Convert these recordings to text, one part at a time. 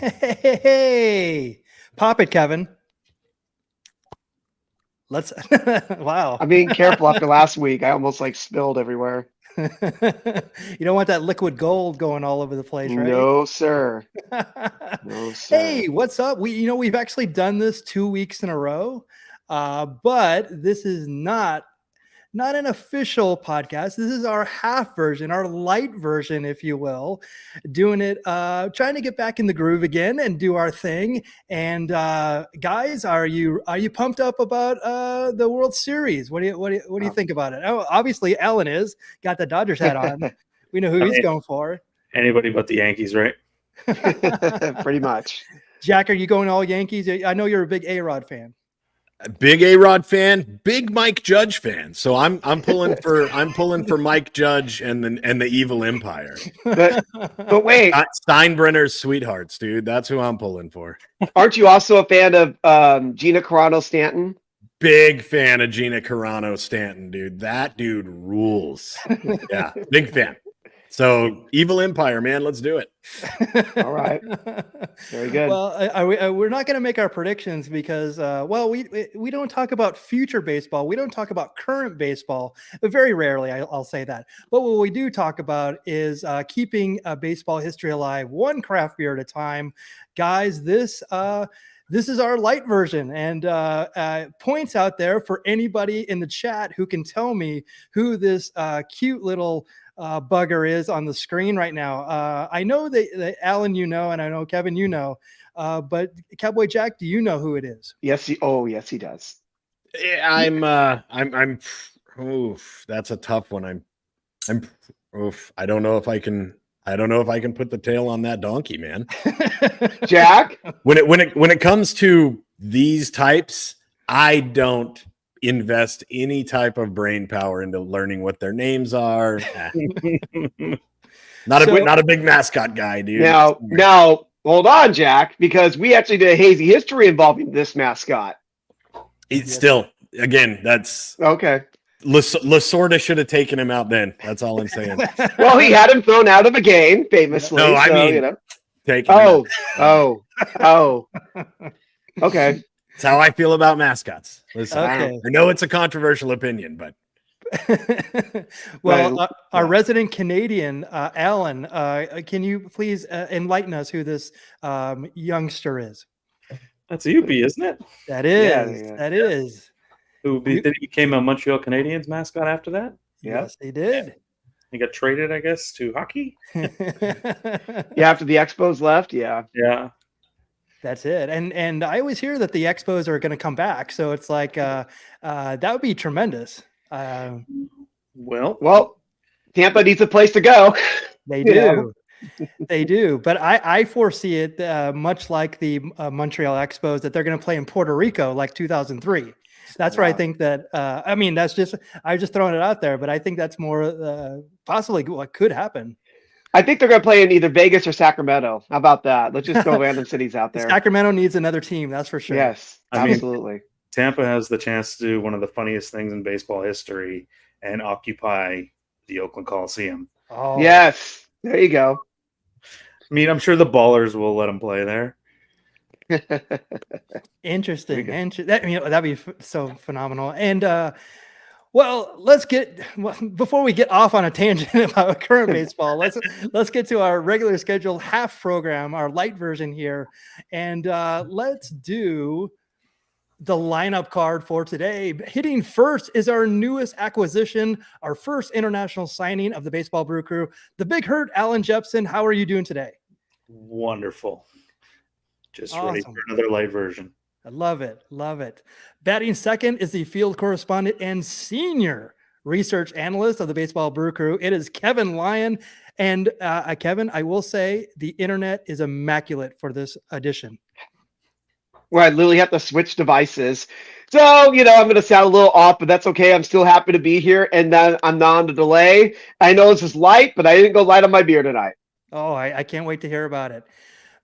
Hey, pop it, Kevin. Let's. Wow. I'm being careful after last week. I almost spilled everywhere. You don't want that liquid gold going all over the place, right? No, sir. No, sir. Hey, what's up? We've actually done this 2 weeks in a row, but this is not an official podcast. This is our half version, our light version, if you will, doing it, trying to get back in the groove again and do our thing. And guys, are you pumped up about the World Series? What do you think about it? Oh, obviously, Allan is got the Dodgers hat on. We know who he's going for. Anybody but the Yankees, right? Pretty much. Jack, are you going all Yankees? I know you're a big A-Rod fan. Big A-Rod fan, big Mike Judge fan. So I'm pulling for Mike Judge and the evil empire. But wait, Steinbrenner's sweethearts, dude. That's who I'm pulling for. Aren't you also a fan of Gina Carano Stanton? Big fan of Gina Carano Stanton, dude. That dude rules. Yeah, big fan. So evil empire, man. Let's do it. All right. Very good. Well, we're not going to make our predictions because, we don't talk about future baseball. We don't talk about current baseball. Very rarely, I'll say that. But what we do talk about is keeping baseball history alive, one craft beer at a time. Guys, this is our light version, and points out there for anybody in the chat who can tell me who this cute little bugger is on the screen right now. I know that Allan, and I know Kevin, but Cowboy Jack, do you know who it is? Yes, he does. I'm oof, that's a tough one. I don't know if I can put the tail on that donkey, man. Jack, when it comes to these types, I don't invest any type of brain power into learning what their names are. Not a big mascot guy, dude. Now hold on, Jack, because we actually did a hazy history involving this mascot. It's still, again, that's okay. Lasorda should have taken him out then. That's all I'm saying. Well, he had him thrown out of a game, famously. No, I mean, take him out. Okay. That's how I feel about mascots. Listen, okay. I know it's a controversial opinion, but well, our resident Canadian, Allan, can you please enlighten us who this youngster is? That's a UP, isn't it? That is. Yeah. That is. Did he became a Montreal Canadiens mascot after that? Yes, he did. He got traded, I guess, to hockey. Yeah, after the Expos left. Yeah. Yeah. That's it. And I always hear that the Expos are going to come back. So it's like, that would be tremendous. Well, Tampa needs a place to go. They do. They do. But I foresee it much like the Montreal Expos that they're going to play in Puerto Rico like 2003. That's where I think that, I'm just throwing it out there, but I think that's more possibly what could happen. I think they're going to play in either Vegas or Sacramento. How about that? Let's just go random cities out there. Sacramento needs another team. That's for sure. Yes, absolutely. Tampa has the chance to do one of the funniest things in baseball history and occupy the Oakland Coliseum. Oh, yes. There you go. I mean, I'm sure the Ballers will let them play there. Interesting. That'd be so phenomenal. And, before we get off on a tangent about current baseball, let's get to our regular scheduled half program, our light version here. And let's do the lineup card for today. Hitting first is our newest acquisition, our first international signing of the Baseball Brew Crew, the Big Hurt, Allan Jepsen. How are you doing today? Wonderful. Just awesome. Ready for another light version. I love it. Love it. Batting second is the field correspondent and senior research analyst of the Baseball Brew Crew. It is Kevin Lyon. And Kevin, I will say the internet is immaculate for this edition. Where I literally have to switch devices. So, I'm going to sound a little off, but that's okay. I'm still happy to be here. And then I'm not on the delay. I know this is light, but I didn't go light on my beer tonight. Oh, I can't wait to hear about it.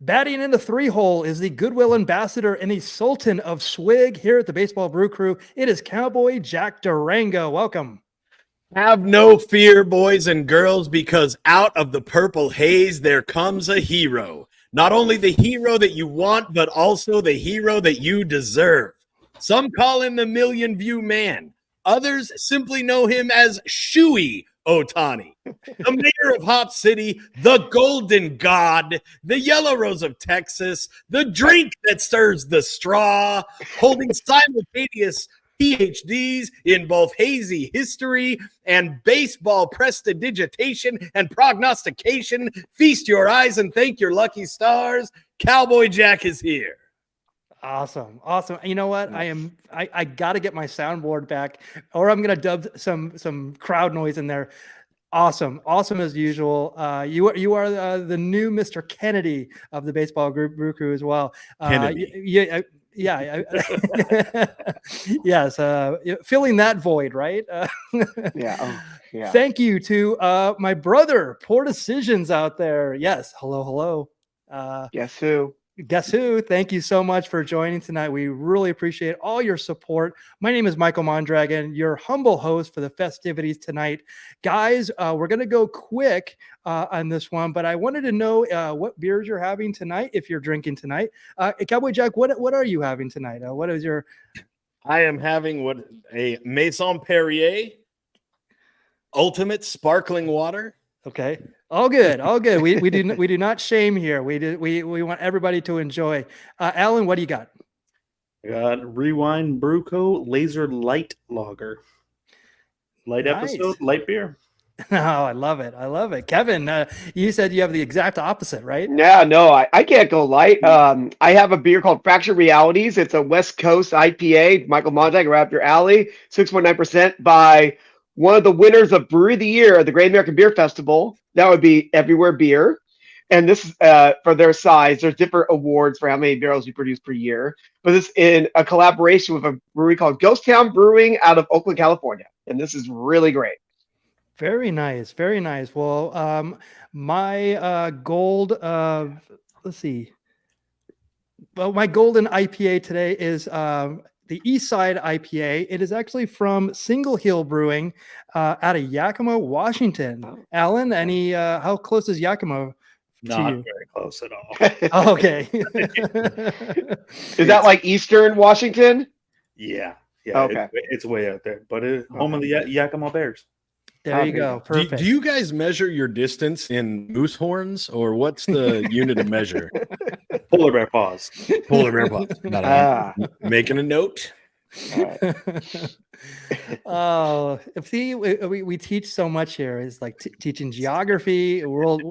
Batting in the 3-hole is the Goodwill Ambassador and the Sultan of Swig here at the Baseball Brew Crew. It is Cowboy Jack Durango. Welcome. Have no fear, boys and girls, because out of the purple haze there comes a hero. Not only the hero that you want, but also the hero that you deserve. Some call him the million view man. Others simply know him as Shuey Ohtani, the mayor of Hop City, the golden god, the yellow rose of Texas, the drink that stirs the straw, holding simultaneous PhDs in both hazy history and baseball prestidigitation and prognostication. Feast your eyes and thank your lucky stars. Cowboy Jack is here. Awesome. You know what? I got to get my soundboard back, or I'm gonna dub some crowd noise in there. Awesome as usual. You are the new Mr. Kennedy of the Baseball Brew Crew as well. Kennedy. Yes. Filling that void, right? Yeah. Thank you to my brother, Poor Decisions out there. Yes. Hello. Guess who? Thank you so much for joining tonight. We really appreciate all your support. My name is Michael Mondragon, your humble host for the festivities tonight. Guys, we're going to go quick on this one, but I wanted to know what beers you're having tonight, if you're drinking tonight. Cowboy Jack, what are you having tonight? What is your... I am having a Maison Perrier Ultimate Sparkling Water. Okay. All good. We do not shame here. We want everybody to enjoy. Allan, what do you got? I got Rewind Brew Co. Laser Light Lager. Light Nice. episode, light beer. Oh, I love it. Kevin, you said you have the exact opposite, right? Yeah, no, I can't go light. I have a beer called Fracture Realities. It's a West Coast IPA. Michael Mondragon, right up your alley. 6.9% by one of the winners of Brewery of the Year at the Great American Beer Festival. That would be Everywhere Beer. And this is for their size. There's different awards for how many barrels you produce per year. But this is in a collaboration with a brewery called Ghost Town Brewing out of Oakland, California. And this is really great. Very nice. Well, my gold, let's see. Well, my golden IPA today is the East Side IPA. It is actually from Single Hill Brewing out of Yakima, Washington. Allan, how close is Yakima to Not you? very close at all. Oh, okay. Is that like Eastern Washington? Yeah. Okay. It's way out there, but home of the Yakima Bears. There you go. Perfect. Do you guys measure your distance in moose horns, or what's the unit of measure? Polar bear paws. Polar bear paws. Making a note. Oh, see, we teach so much here. It's like teaching geography, world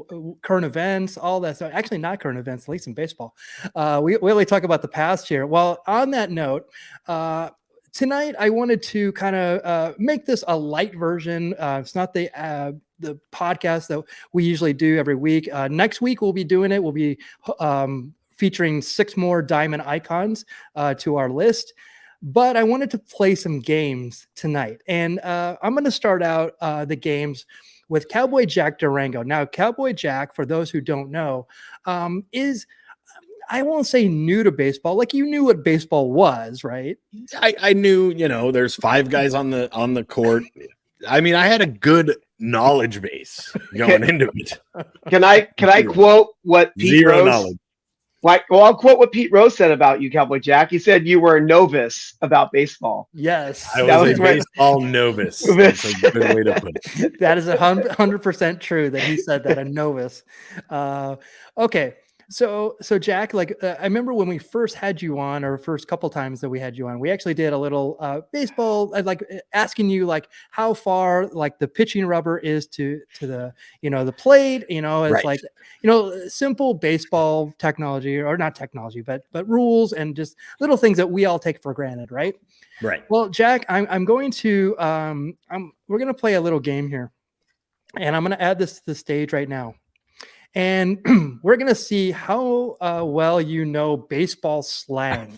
current events, all that stuff. Actually, not current events, at least in baseball. We only talk about the past here. Well, on that note, tonight I wanted to kind of make this a light version. It's not the podcast that we usually do every week. Next week we'll be doing it. We'll be featuring 6 more diamond icons to our list. But I wanted to play some games tonight. And I'm going to start out the games with Cowboy Jack Durango. Now, Cowboy Jack, for those who don't know, is, I won't say new to baseball. Like, you knew what baseball was, right? I knew, there's 5 guys on the court. I mean, I had a good knowledge base going into it. Can I quote what Pete Zero Rose? knowledge. I'll quote what Pete Rose said about you, Cowboy Jack. He said you were a novice about baseball. Yes. I was a baseball novice. That's a good way to put it. That is 100% true that he said that, a novice. Okay. So Jack, like I remember when we first had you on, or first couple times that we had you on, we actually did a little baseball, like asking you like how far like the pitching rubber is to the the plate. It's right. like simple baseball technology, or not technology, but rules and just little things that we all take for granted, right? Right. Well, Jack, I'm going to we're going to play a little game here, and I'm going to add this to the stage right now. And we're going to see how well you know baseball slang.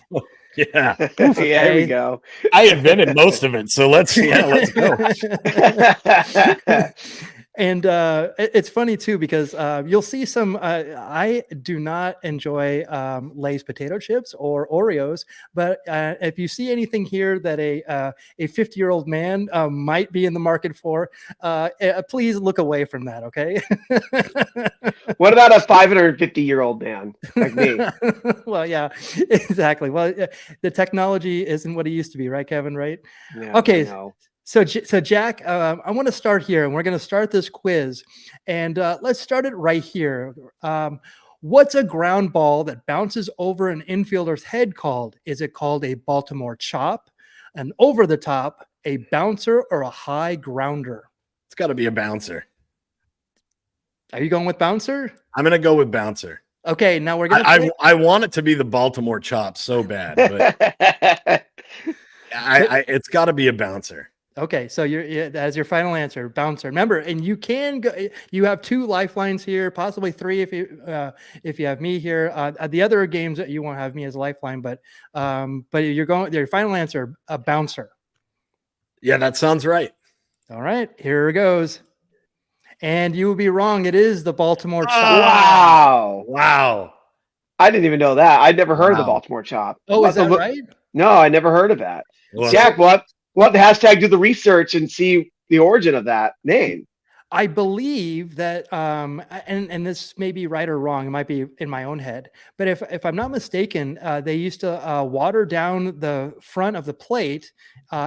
Yeah. There we go. I invented most of it. So let's go. And it's funny too because you'll see some. I do not enjoy Lay's potato chips or Oreos, but if you see anything here that a 50-year-old man might be in the market for, please look away from that. Okay. What about a 550-year-old man like me? Well, yeah, exactly. Well, the technology isn't what it used to be, right, Kevin? Right? Yeah, Okay. I know. So Jack, I want to start here, and we're going to start this quiz, and let's start it right here. What's a ground ball that bounces over an infielder's head called? Is it called a Baltimore chop, an over the top, a bouncer, or a high grounder? It's got to be a bouncer. Are you going with bouncer? I'm going to go with bouncer. Okay, now we're going to. I want it to be the Baltimore chop so bad, but it's got to be a bouncer. Okay, so as your final answer, bouncer. Remember, and you can go. You have 2 lifelines here, possibly 3 if you have me here. The other games that you won't have me as a lifeline, but you're going. Your final answer, a bouncer. Yeah, that sounds right. All right, here it goes. And you would be wrong. It is the Baltimore Wow! chop. Wow! I didn't even know that. I'd never heard of the Baltimore chop. Oh, is that right? No, I never heard of that. Well, Jack, what the hashtag do the research and see the origin of that name. I believe that, and this may be right or wrong. It might be in my own head, but if I'm not mistaken, they used to water down the front of the plate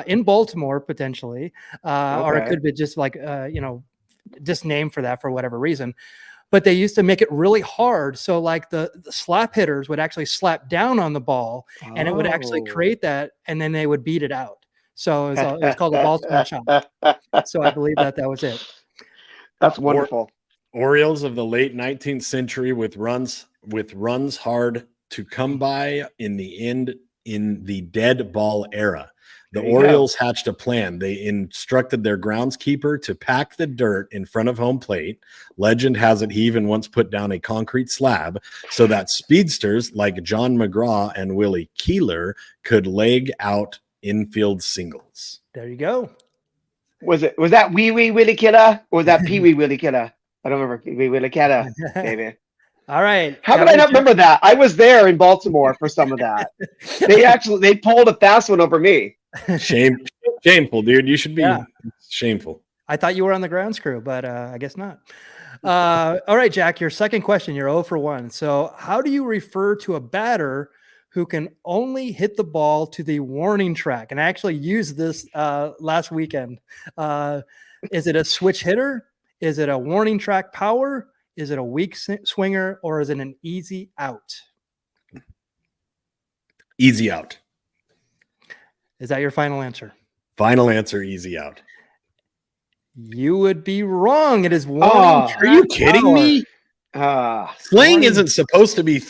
in Baltimore potentially, or it could be just like just named for that for whatever reason. But they used to make it really hard, so like the slap hitters would actually slap down on the ball, and it would actually create that, and then they would beat it out. So it's called a Baltimore chop. So I believe that was it. That's wonderful. Orioles of the late 19th century with runs hard to come by in the dead ball era. The Orioles hatched a plan. They instructed their groundskeeper to pack the dirt in front of home plate. Legend has it he even once put down a concrete slab so that speedsters like John McGraw and Willie Keeler could leg out infield singles. There you go. Was that Wee Wee Willie Kidda or was that Pee Wee Willie Kidda? I don't remember. Pee Wee Willie Kidda, maybe. All right. How did I not remember that? I was there in Baltimore for some of that. They pulled a fast one over me. Shameful, dude. You should be shameful. I thought you were on the grounds crew, but I guess not. All right, Jack, your second question. You're 0 for 1. So how do you refer to a batter who can only hit the ball to the warning track? And I actually used this last weekend. Is it a switch hitter? Is it a warning track power? Is it a weak swinger? Or is it an easy out? Easy out. Is that your final answer? Final answer, easy out. You would be wrong. It is warning track. Are you kidding power. me? Slang isn't supposed to be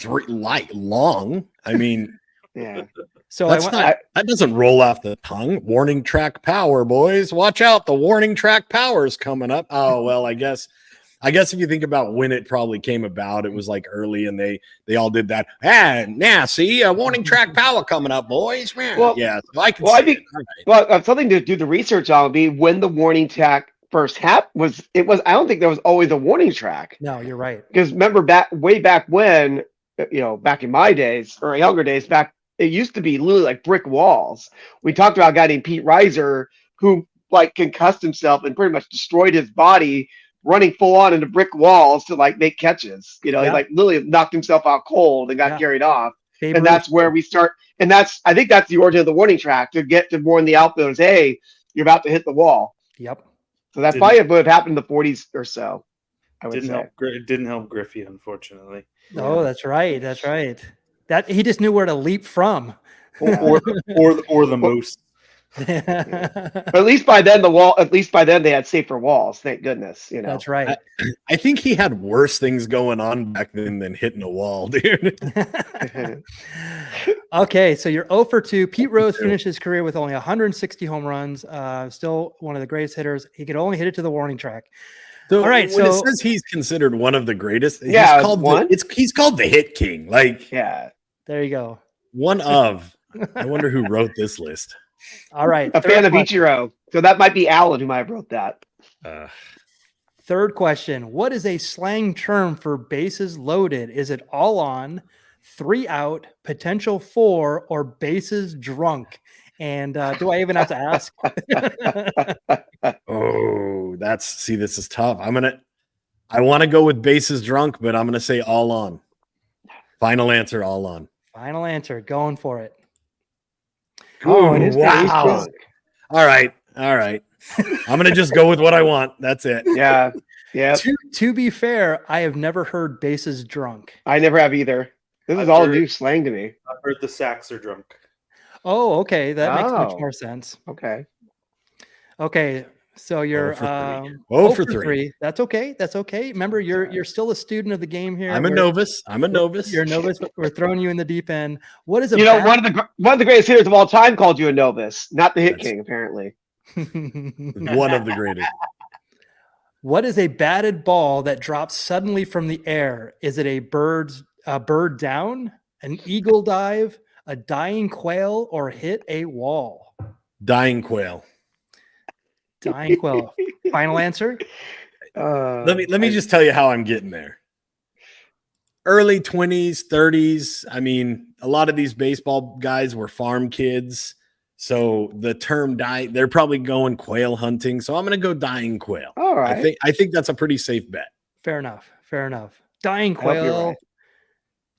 long. I mean, yeah. So that doesn't roll off the tongue. Warning track power, boys. Watch out. The warning track power is coming up. Oh, well, I guess if you think about when it probably came about, it was like early and they all did that. See, a warning track power coming up, boys. Well, yeah, so I can something to do the research on would be when the warning track first happened. I don't think there was always a warning track. No, you're right. Because remember way back when, back in my days or younger days, it used to be literally like brick walls. We talked about a guy named Pete Reiser who like concussed himself and pretty much destroyed his body running full on into brick walls to like make catches. He like literally knocked himself out cold and got carried off. And that's where we start. And I think that's the origin of the warning track to get to warn the outfielders, hey, you're about to hit the wall. Yep. So that's probably what happened in the 40s or so. It didn't help Griffey, unfortunately. Oh, that's right. That's right. That he just knew where to leap from. Or the moose. But at least by then they had safer walls, thank goodness. That's right. I think he had worse things going on back then than hitting a wall, dude. Okay, so you're 0 for 2. Pete Rose finished his career with only 160 home runs. Still one of the greatest hitters. He could only hit it to the warning track. So all right, when it says he's considered one of the greatest, he's called the Hit King. Like, yeah, there you go. One of. I wonder who wrote this list. All right, a fan of Ichiro, so that might be Allan who might have wrote that. Third question. What is a slang term for bases loaded? Is it all on, 3 out, potential 4, or bases drunk? And do I even have to ask? Oh, this is tough. I want to go with bases drunk, but I'm going to say all on. Final answer, all on. Final answer. Going for it. Oh, it is wow. drunk. All right. I'm going to just go with what I want. That's it. Yeah. Yeah. To be fair, I have never heard bases drunk. I never have either. This is all new slang to me. I've heard the sacks are drunk. Oh, okay. That makes much more sense. Okay. Okay. So you're 0 for 3. 3. That's okay. That's okay. Remember, you're still a student of the game here. I'm a novice. You're a novice. But we're throwing you in the deep end. What is one of the greatest hitters of all time called you a novice, not the hit king, apparently. One of the greatest. What is a batted ball that drops suddenly from the air? Is it a bird down, an eagle dive, a dying quail, or hit a wall? Dying quail. Dying quail. Final answer? Let me just tell you how I'm getting there. Early 20s, 30s. I mean, a lot of these baseball guys were farm kids. So the term dying, they're probably going quail hunting. So I'm going to go dying quail. All right. I think that's a pretty safe bet. Fair enough. Dying quail.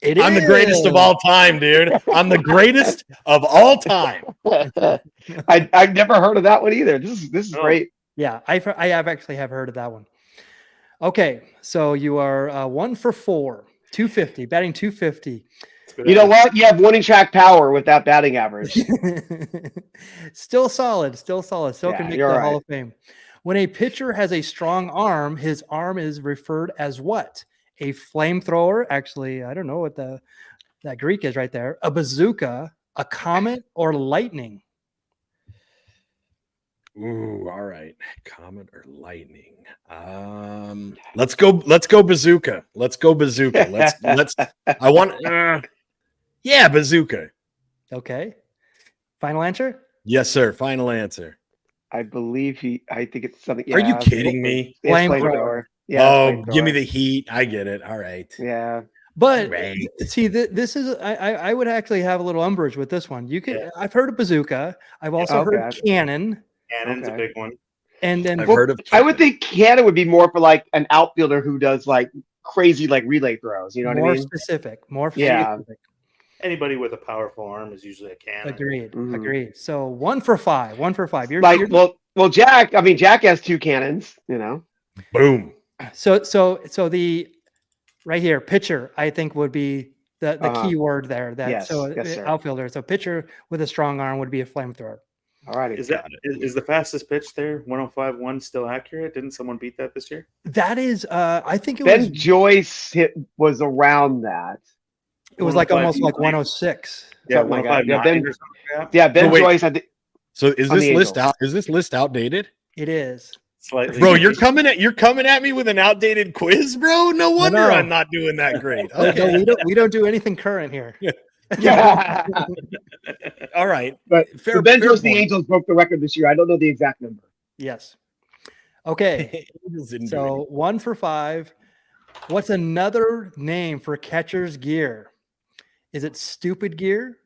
Right. I'm the greatest of all time, dude. I'm the greatest of all time. I've never heard of that one either. This is great. Yeah, I have actually heard of that one. Okay, so you are 1 for 4, 250, batting 250. You know what? You have winning track power with that batting average. Still solid. Still can make the Hall of Fame. When a pitcher has a strong arm, his arm is referred as what? A flamethrower. Actually, I don't know what that Greek is right there. A bazooka, a comet, or lightning. Ooh, all right. Comet or lightning. Let's go bazooka. Bazooka. Okay. Final answer? Yes, sir. Final answer. I think it's something. Are you kidding me? Flamethrower. Yeah. Oh, give me the heat. I get it. All right. Yeah. But see, this is I would actually have a little umbrage with this one. I've heard of bazooka. I've also heard cannon. Cannon's a big one. And then I would think cannon would be more for like an outfielder who does like crazy like relay throws. You know what I mean? More specific. Yeah. Anybody with a powerful arm is usually a cannon. Agreed. So 1 for 5. Jack has 2 cannons. You know. Boom. So the right here, pitcher, I think would be the key word there. Outfielder. So pitcher with a strong arm would be a flamethrower. All right. Is the fastest pitch there 105.1 still accurate? Didn't someone beat that this year? That is, I think it Ben was Joyce was around that. It was like almost like 106. Yeah, Ben Joyce. I think. So is this list out? Is this list outdated? It is. Slightly. Bro, you're coming at me with an outdated quiz, bro. No wonder I'm not doing that great. Okay. No, we don't do anything current here. Yeah. All right. But Ben Joyce, the Angels broke the record this year. I don't know the exact number. Yes. Okay. So 1 for 5. What's another name for catcher's gear? Is it stupid gear,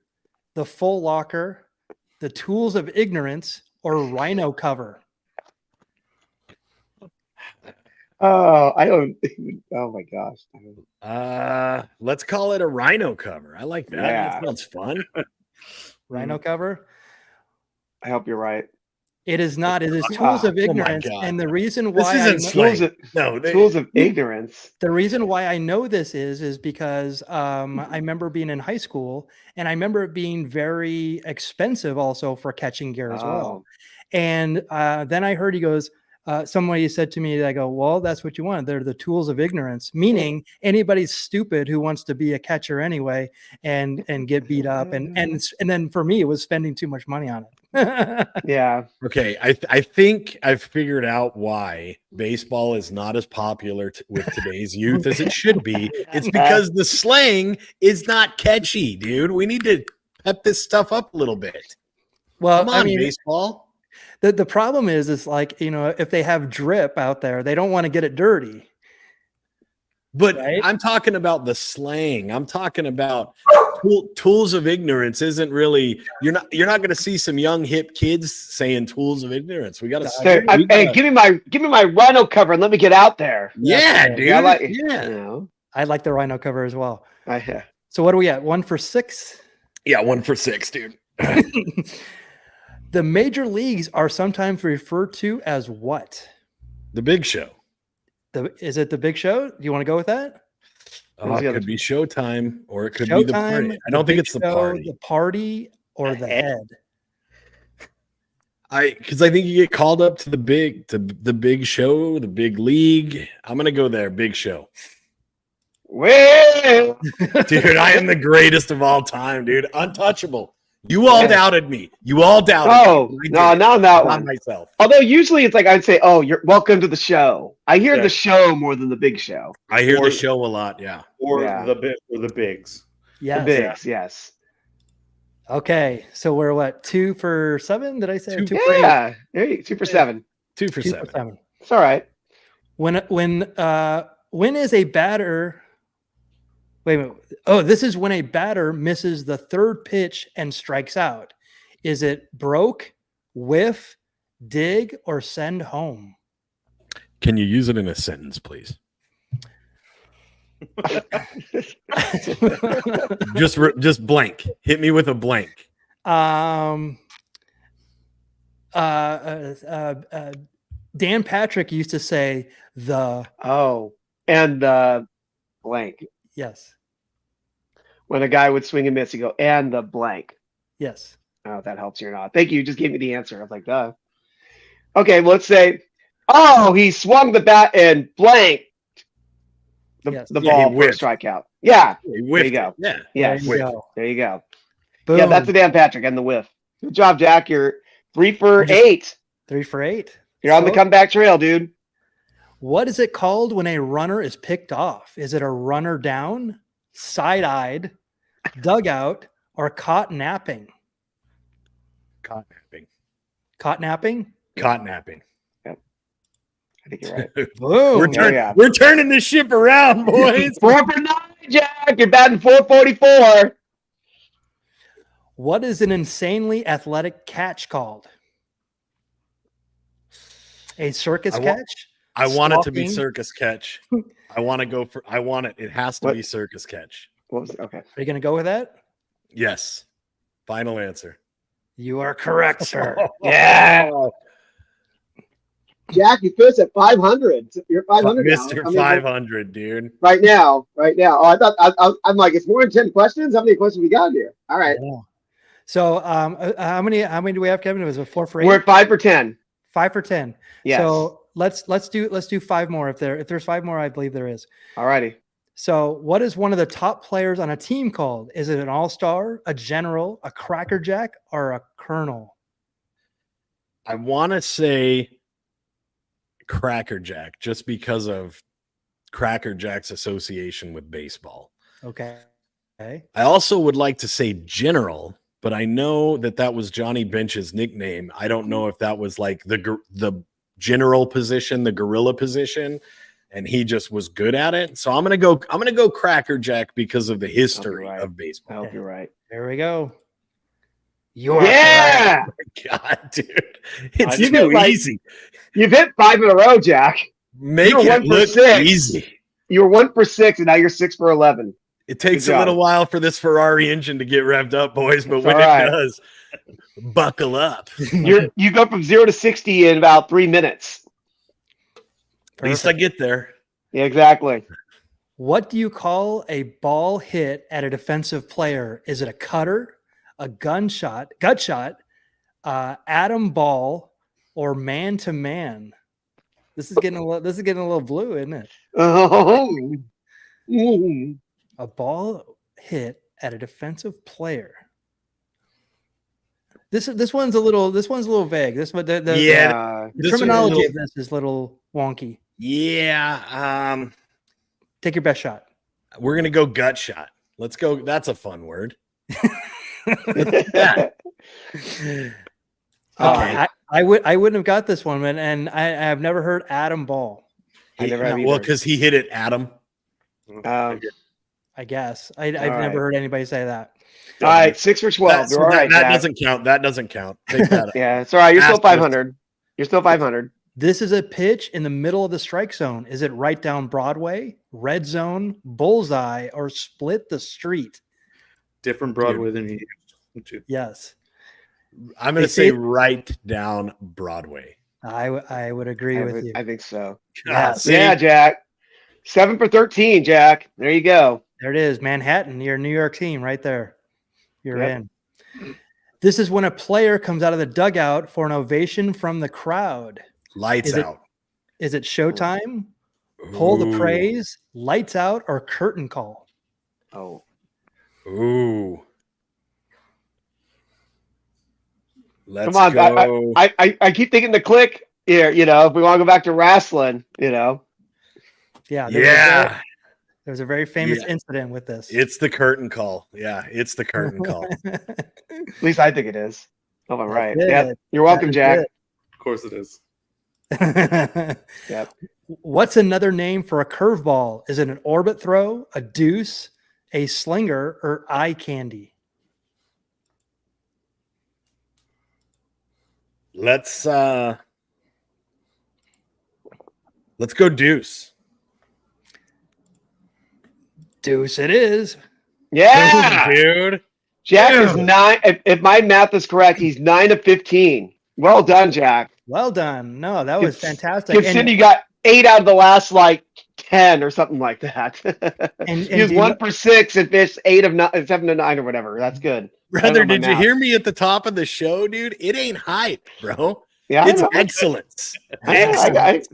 the full locker, the tools of ignorance, or rhino cover? Oh, I don't. Oh my gosh. Let's call it a rhino cover. I like that. Yeah. That sounds fun. Rhino cover. I hope you're right. It is not. It is tools of ignorance, and the reason why tools of ignorance. The reason why I know this is because I remember being in high school, and I remember it being very expensive also for catching gear as well. And then I heard he goes. Somebody said to me, I go, well, that's what you want. They're the tools of ignorance, meaning anybody's stupid who wants to be a catcher anyway and get beat up. And then for me, it was spending too much money on it. Yeah. Okay. I think I've figured out why baseball is not as popular with today's youth as it should be. It's because the slang is not catchy, dude. We need to pep this stuff up a little bit. Well, come on, baseball. The problem is like, if they have drip out there, they don't want to get it dirty. But Right? I'm talking about the slang. I'm talking about tools of ignorance. Isn't really you're not going to see some young hip kids saying tools of ignorance. We got to Hey, give me my rhino cover and let me get out there. Yeah, dude. I like, yeah. I like the rhino cover as well. Yeah. So what are we at? 1 for 6? Yeah, 1 for 6, dude. The major leagues are sometimes referred to as what? The Big Show. Is it the Big Show? Do you want to go with that? It could be Showtime, or it could be Showtime, the party. I don't think it's the party. The party or the head. Because I think you get called up to the Big Show, the big league. I'm gonna go there, Big Show. Well, dude, I am the greatest of all time, dude. Untouchable. You all doubted me. You all doubted me. Oh, no, not that one. Myself. Although usually it's like I'd say, "Oh, you're welcome to the show." I hear the show more than the Big Show. I hear the show a lot, yeah. Or the bigs. Yes. The bigs, yes. Okay, so we're what? 2 for 7? Did I say 2 for 8? Yeah, there you go. 2 for 7. 2 for 7. It's all right. When is a batter? Wait a minute. Oh, this is when a batter misses the third pitch and strikes out. Is it broke, whiff, dig, or send home? Can you use it in a sentence, please? just blank. Hit me with a blank. Dan Patrick used to say the blank. Yes. When a guy would swing and miss, you go, and the blank. Yes. Oh, if that helps you or not. Thank you. You just gave me the answer. I was like, duh. Okay, well, let's say, he swung the bat and blanked the ball for a strikeout. Yeah. There you go. Yeah. Yes. There you go. Boom. Yeah, that's the Dan Patrick and the whiff. Good job, Jack. You're 3 for 8. 3 for 8. You're on the comeback trail, dude. What is it called when a runner is picked off? Is it a runner down, side-eyed, dugout, or caught napping? Caught napping. Caught napping? Caught napping. Yep. I think you're right. Boom. We're turning this ship around, boys. 4 for 9, Jack. You're batting 444. What is an insanely athletic catch called? A circus catch? I want it to be circus catch. I want it. It has to be circus catch. What was it? Okay. Are you going to go with that? Yes. Final answer. You are correct, sir. Yeah. Jack, you finished at 500. You're 500 now. Mr. 500, dude. Right now. Oh, I thought I'm like, it's more than 10 questions. How many questions we got here? All right. Yeah. So, how many do we have, Kevin? It was a 4 for 8. We're at 5 for 10. 5 for 10. Yes. So let's do 5 more. If there's 5 more, I believe there is. All righty. So, what is one of the top players on a team called? Is it an all-star, a general, a crackerjack, or a colonel? I want to say crackerjack, just because of crackerjack's association with baseball. Okay. I also would like to say general, but I know that was Johnny Bench's nickname. I don't know if that was like the general position, the gorilla position, and he just was good at it. So I'm gonna go crackerjack because of the history of baseball. I hope you're right. There we go. You're correct. God, dude, it's too easy. You've hit 5 in a row, Jack. Make it look easy. You were 1 for 6, and now you're 6 for 11. It takes a little while for this Ferrari engine to get revved up, boys, but when it does, buckle up. You go from 0 to 60 in about 3 minutes. At least I get there. Yeah, exactly. What do you call a ball hit at a defensive player? Is it a cutter, a gut shot, atom ball, or man to man? This is getting a little blue, isn't it? Oh. A ball hit at a defensive player. This one's a little vague. The terminology of this is a little wonky. Yeah. Take your best shot. We're gonna go gut shot. Let's go. That's a fun word. Okay. I wouldn't have got this one, and I've never heard Adam Ball. I never have Well, either. because he hit it, Adam. I guess I've never heard anybody say that. All right, 6 for 12. You're all right, that Jack. doesn't count. That doesn't count. Take that. Yeah, it's all right. You're still Asterisk. 500. You're still 500. This is a pitch in the middle of the strike zone. Is it right down Broadway, red zone, bullseye, or split the street? Different Broadway than he used to. Yes. I'm going to say right down Broadway. I would agree with you. I think so. Yes. Yeah, Jack. 7 for 13, Jack. There you go. There it is. Manhattan, your New York team right there. You're Yep. in. This is when a player comes out of the dugout for an ovation from the crowd. Lights out. Is it showtime, pull the Ooh. praise, lights out, or curtain call? Oh. Ooh. Let's Come on. go. I keep thinking the click here, if we want to go back to wrestling, Yeah. Yeah. There's a very famous Yeah. incident with this. It's the curtain call. Yeah, it's the curtain call. At least I think it is. Oh, I'm right. That's Yeah. it. You're welcome, Jack. Of course it is. Yep. What's another name for a curveball? Is it an orbit throw, a deuce, a slinger, or eye candy? Let's go deuce. Deuce it is. Yeah. Dude. Jack is 9. If my math is correct, he's 9 of 15. Well done, Jack. Well done. No, that was fantastic. Considering you got 8 out of the last 10 or something like that. He was 1 for 6 and fished 7 to 9 or whatever. That's good. Brother, did you hear me at the top of the show, dude? It ain't hype, bro. Yeah, It's excellence. Excellent.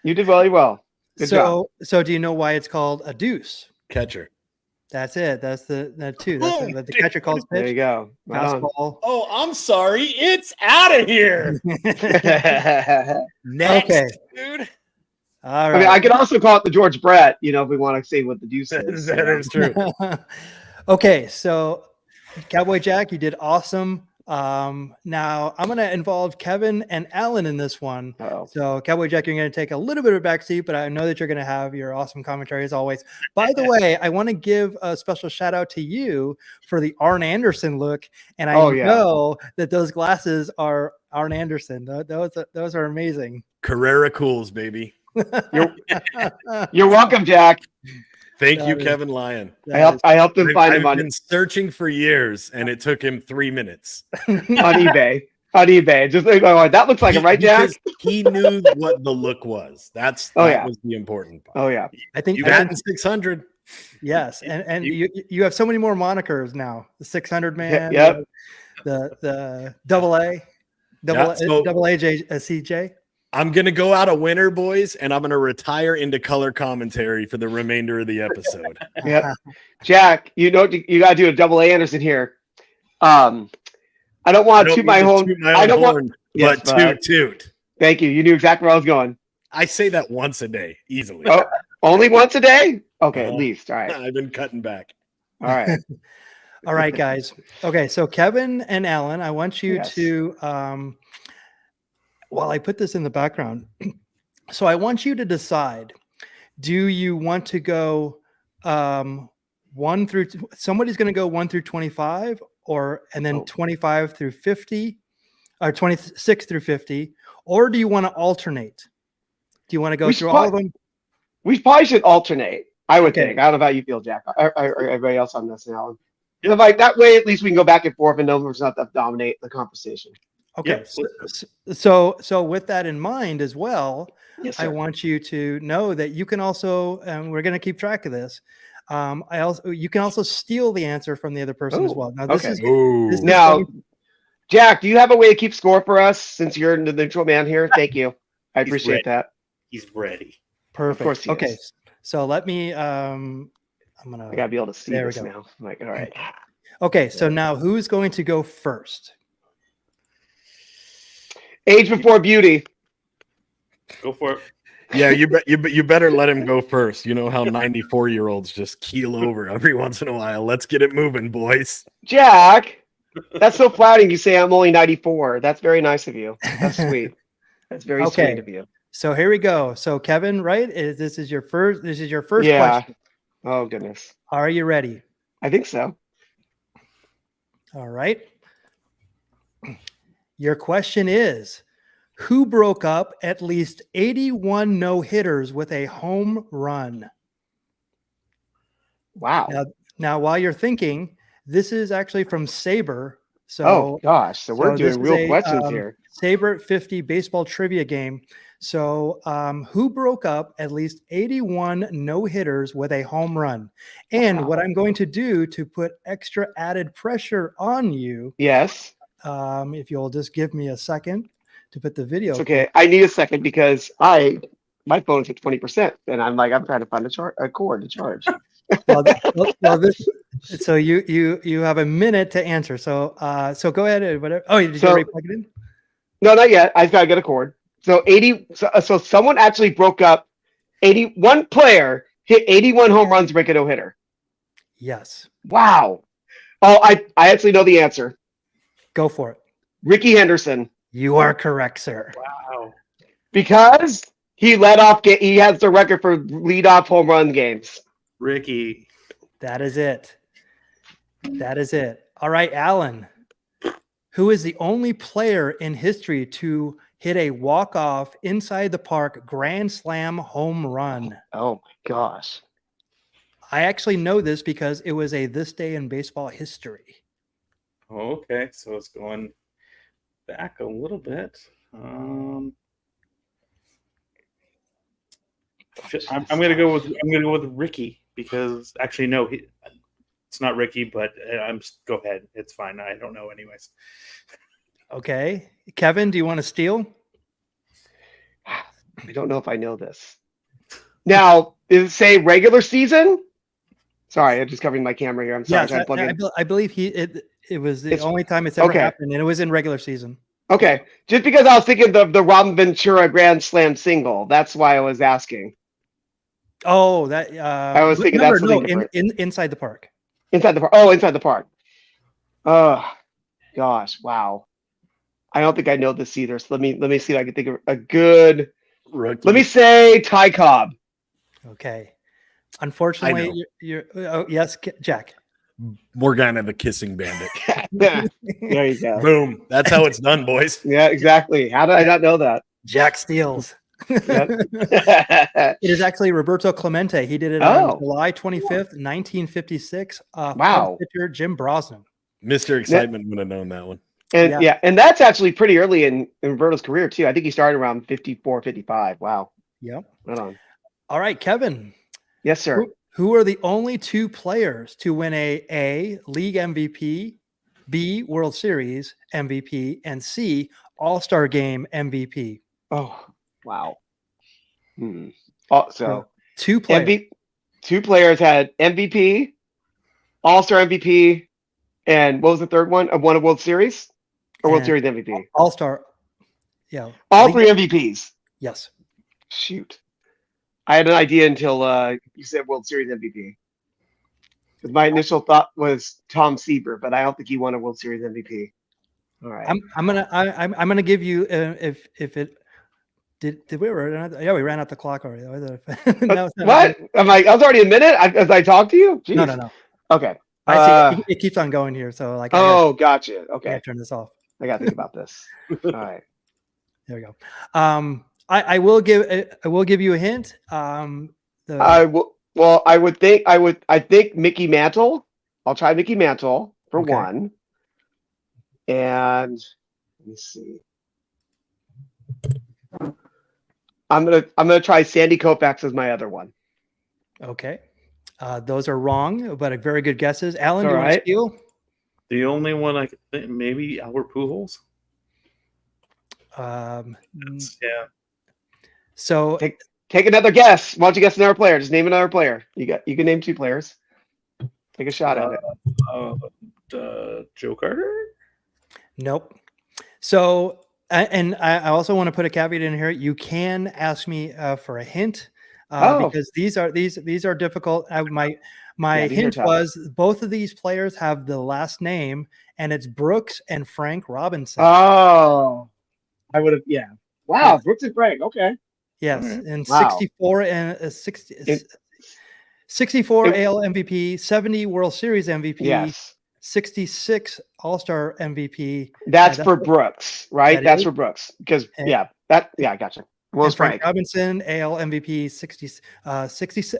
You did really well. Good job. So do you know why it's called a deuce? Catcher. That's it. That's the two. That's the catcher calls There you pitch. go. Right on. Fastball. Oh, I'm sorry. It's out of here. Next, Okay. dude. All I mean, right. I could also call it the George Brett, if we want to say what the deuce is. That is true. Okay, so Cowboy Jack, you did awesome. Now I'm going to involve Kevin and Allan in this one. Uh-oh. So Cowboy Jack, you're going to take a little bit of a backseat, but I know that you're going to have your awesome commentary as always. By the way, I want to give a special shout out to you for the Arn Anderson look. And I know that those glasses are Arn Anderson. Those are amazing. Carrera Cools, baby. You're welcome, Jack. Thank you, Kevin Lyon. I helped him find him I've on been searching for years, and it took him 3 minutes. on eBay. On eBay. Just like, oh, that looks like it, right, Jack? Because he knew what the look was. That was the important part. Oh, yeah. I think You got in 600. yes, and you have so many more monikers now. The 600 man. Yep. The double A, CJ. I'm going to go out a winner, boys, and I'm going to retire into color commentary for the remainder of the episode. Yep. Jack, you got to do a double A Anderson here. I don't want to toot my home. I don't want. But toot. Thank you. You knew exactly where I was going. I say that once a day, easily. Oh, only once a day? Okay, at least. All right. I've been cutting back. All right. All right, guys. Okay, so Kevin and Allan, I want you to while I put this in the background, so I want you to decide, do you want to go 1 through somebody's going to go 1 through 25 and then 25 through 50 or 26 through 50, or do you want to alternate? Do you want to go through all of them? We probably should alternate. I would think. I don't know how you feel, Jack. Or everybody else on this now. That way, at least we can go back and forth and numbers not dominate the conversation. Okay. So with that in mind as well, yes, I want you to know that you can also, and we're going to keep track of this. You can also steal the answer from the other person as well. Now, this is Jack, do you have a way to keep score for us since you're the neutral man here? Thank you. I appreciate that. He's ready. Perfect. Of course he okay. is. So let me, I gotta be able to see this now. I'm like, all right. Okay. So now who's going to go first? Age before beauty. Go for it. Yeah, you better let him go first. You know how 94-year-olds just keel over every once in a while. Let's get it moving, boys. Jack, That's so flattering. You say I'm only 94. That's very nice of you. That's sweet. That's very Okay. sweet of you. So here we go. So Kevin, right? This is your first Yeah. question. Oh goodness. Are you ready? I think so. All right. Your question is, who broke up at least 81 no-hitters with a home run? Wow. Now, while you're thinking, this is actually from Saber. So, oh gosh. So we're this doing is real questions here. Saber 50 baseball trivia game. So, who broke up at least 81 no-hitters with a home run? And Wow. what I'm going to do to put extra added pressure on you, Yes. if you'll just give me a second to put the video. It's okay. I need a second because my phone's at 20%, and I'm trying to find a cord to charge. So you have a minute to answer. So go ahead and whatever. Oh, did you already plug it in? No, not yet. I've got to get a cord. So So someone actually broke up 81 player hit 81 home runs, break a no hitter. Yes. Wow. Oh, I actually know the answer. Go for it. Ricky Henderson. You are correct, sir. Wow. Because he he has the record for leadoff home run games. Ricky. That is it. That is it. All right, Allan. Who is the only player in history to hit a walk-off inside the park grand slam home run? Oh my gosh. I actually know this because it was a This Day in Baseball history. Oh, okay, so it's going back a little bit. I'm gonna go with Ricky because actually no, it's not Ricky, but go ahead. It's fine. I don't know anyways. Okay, Kevin, do you want to steal? I don't know if I know this. Now, is it say regular season? Sorry, I'm just covering my camera here. I'm sorry. Yes, I believe it was the only time it's ever happened, and it was in regular season. Okay, just because I was thinking of the Robin Ventura Grand Slam single, that's why I was asking. Oh, that I was thinking that's something different. Inside the park. Inside the park. Oh, inside the park. Oh, gosh, wow. I don't think I know this either. So let me see if I can think of a good. Rookie. Let me say Ty Cobb. Okay. Unfortunately, you're yes, Jack. Morgana the Kissing Bandit. There you go. Boom. That's how it's done, boys. Yeah, exactly. How did I not know that? Jack steals. Yep. It is actually Roberto Clemente. He did it on July 25th, 1956. Wow. Pitcher Jim Brosnan. Mr. Excitement would have known that one. And and that's actually pretty early in Roberto's career too. I think he started around 54, 55. Wow. Yep. Right on. All right, Kevin. Yes, sir. Who are the only two players to win a league MVP, B World Series MVP, and C All-Star Game MVP? Oh, wow. Oh, so two players. Two players had MVP, All-Star MVP, and what was the third one? Won a World Series or World Series MVP? All-Star. Yeah. All three MVPs. Yes. Shoot. I had an idea until you said World Series MVP. Because my initial thought was Tom Seaver, but I don't think he won a World Series MVP. All right. I'm gonna give you if it did we run out? Yeah, we ran out the clock already. No, what? I was already a minute as I talked to you. Jeez. No. Okay. I see it keeps on going here, so like. Gotcha. Okay. I gotta turn this off. I gotta think about this. All right. There we go. I will give you a hint. I will. Well, I think Mickey Mantle. I'll try Mickey Mantle for one. And let me see. I'm gonna try Sandy Koufax as my other one. Okay. Those are wrong, but very good guesses. Allan, do you want to steal? The only one I could think, maybe Albert Pujols. Yeah. So take another guess. Why don't you guess another player? Just name another player. You can name two players. Take a shot at it. Joe Carter? Nope. So, and I also want to put a caveat in here. You can ask me for a hint. because these are difficult. My Yeah, these are hint tough. was both of these players have the last name, and it's Brooks and Frank Robinson. Oh, I would have. Yeah. Wow, Yes. Brooks and Frank. Okay. Yes, Alright. and Wow. 64 and 60, It- 64 it- AL MVP, 70 World Series MVP, Yes. 66 All-Star MVP. That's that's for what- Brooks, right? that That's is. for Brooks because And- I gotcha. What was and Frank Frank? Robinson, AL MVP, 66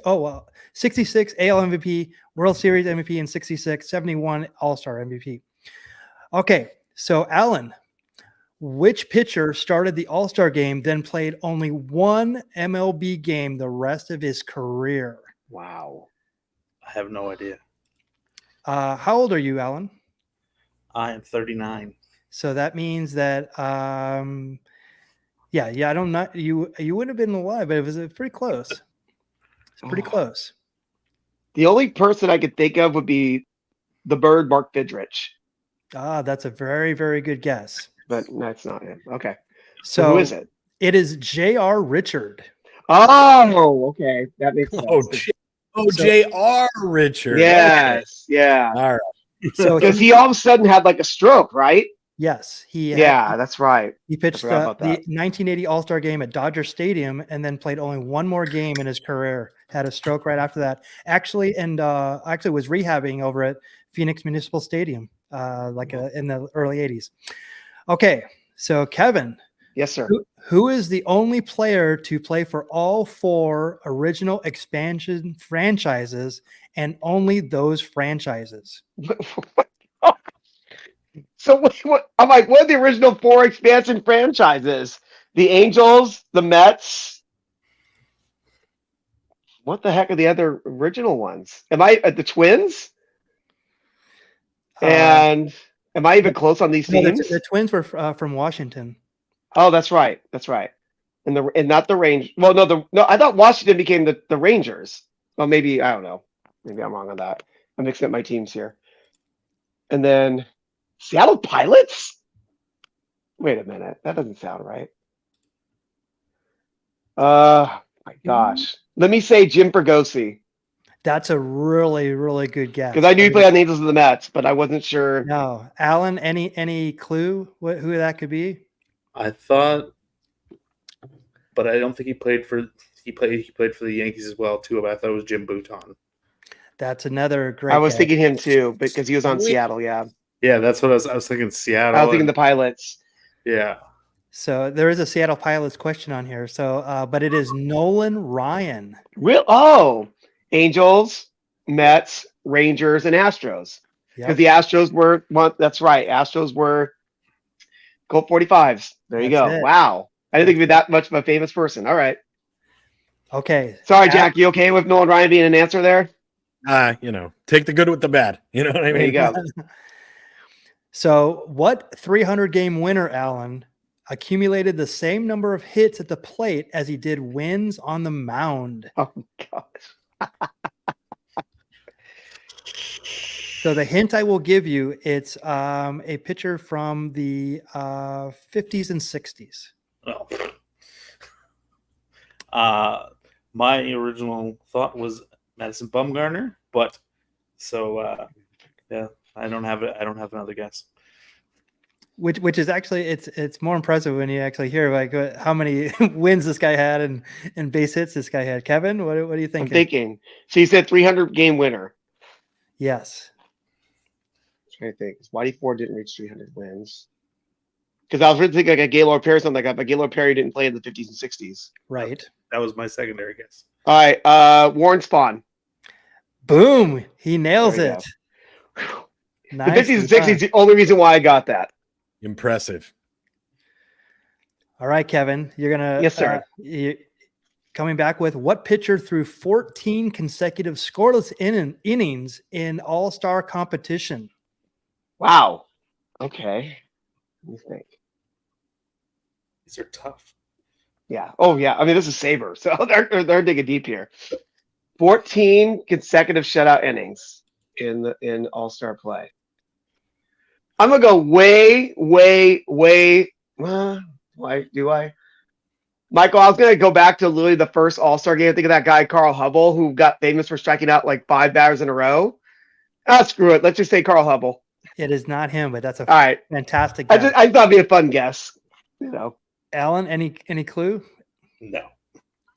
AL MVP, World Series MVP, and 66, 71 All-Star MVP. Okay, so Allan, which pitcher started the All-Star game, then played only one MLB game the rest of his career? Wow. I have no idea. How old are you, Allan? I am 39. So that means that, I don't know. You wouldn't have been alive, but it was pretty close. It's pretty Oh. close. The only person I could think of would be the bird, Mark Fidrich, That's a very, very good guess. but that's not him. Okay. So who is it? It is J.R. Richard. Oh, okay. That makes sense. J.R. Richard. Yes. Yeah. Okay. All right. So Because he all of a sudden had like a stroke, right? yes, Yeah, that's right. he pitched forgot the about that. 1980 All-Star game at Dodger Stadium, and then played only one more game in his career. Had a stroke right after that. Actually was rehabbing over at Phoenix Municipal Stadium, in the early 80s. Okay, so Kevin, Yes, sir. who is the only player to play for all four original expansion franchises, and only those franchises? So what? I'm like, what are the original four expansion franchises? The Angels, the Mets. What the heck are the other original ones? Am I at the Twins? And am I even close on these No, teams? the Twins were from Washington. Oh, that's right. That's right. And not the Rangers. Well, no, I thought Washington became the Rangers. Well, maybe I don't know. Maybe I'm wrong on that. I'm mixing up my teams here. And then Seattle Pilots? Wait a minute. That doesn't sound right. My gosh. Let me say Jim Fregosi. That's a really, really good guess. Because I knew he played on the Angels and the Mets, but I wasn't sure. No, Allan, any clue who that could be? I thought, but I don't think he played for the Yankees as well too. But I thought it was Jim Bouton. That's another great. I was guess. thinking him too, because he was on Seattle, yeah. Yeah, that's what I was thinking. Seattle. I was thinking the Pilots. Yeah. So there is a Seattle Pilots question on here. So, but it is Nolan Ryan. Angels, Mets, Rangers, and Astros. Because Yep. the Astros were one. That's right. Astros were Colt 45s. There you That's go. it. Wow. I didn't think he'd be that much of a famous person. All right. Okay. Sorry, Jack. You okay with Nolan Ryan being an answer there? Take the good with the bad. You know what I There you mean? go. So, what 300-game winner, Allan, accumulated the same number of hits at the plate as he did wins on the mound? Oh, gosh. So the hint I will give you, it's a pitcher from the 50s and 60s. Oh. My original thought was Madison Bumgarner, but yeah, I don't have it. I don't have another guess. Which is actually it's more impressive when you actually hear like how many wins this guy had and base hits this guy had. Kevin, what do you think? I'm thinking. So you said 300-game winner. Yes. I'm trying to think. Whitey Ford didn't reach 300 wins. Because I was really thinking like a Gaylord Perry, something like that, but Gaylord Perry didn't play in the 50s and 60s. Right. That was my secondary guess. All right. Warren Spahn. Boom. He nails There it. The Nice. 50s and 60s is the only reason why I got that. Impressive. All right, Kevin, you're gonna Yes, sir. Coming back with what pitcher threw 14 consecutive scoreless innings in All-Star competition? Wow. Okay. Let me think. These are tough. Yeah. Oh, yeah. I mean, this is Saber, so they're digging deep here. 14 consecutive shutout innings in All-Star play. I'm gonna go way. Why do I? Michael, I was going to go back to literally the first All-Star game. Think of that guy, Carl Hubble, who got famous for striking out like 5 batters in a row. Screw it. Let's just say Carl Hubble. It is not him, but that's a All right. fantastic I guess. thought it'd be a fun guess. Allan, any clue? No.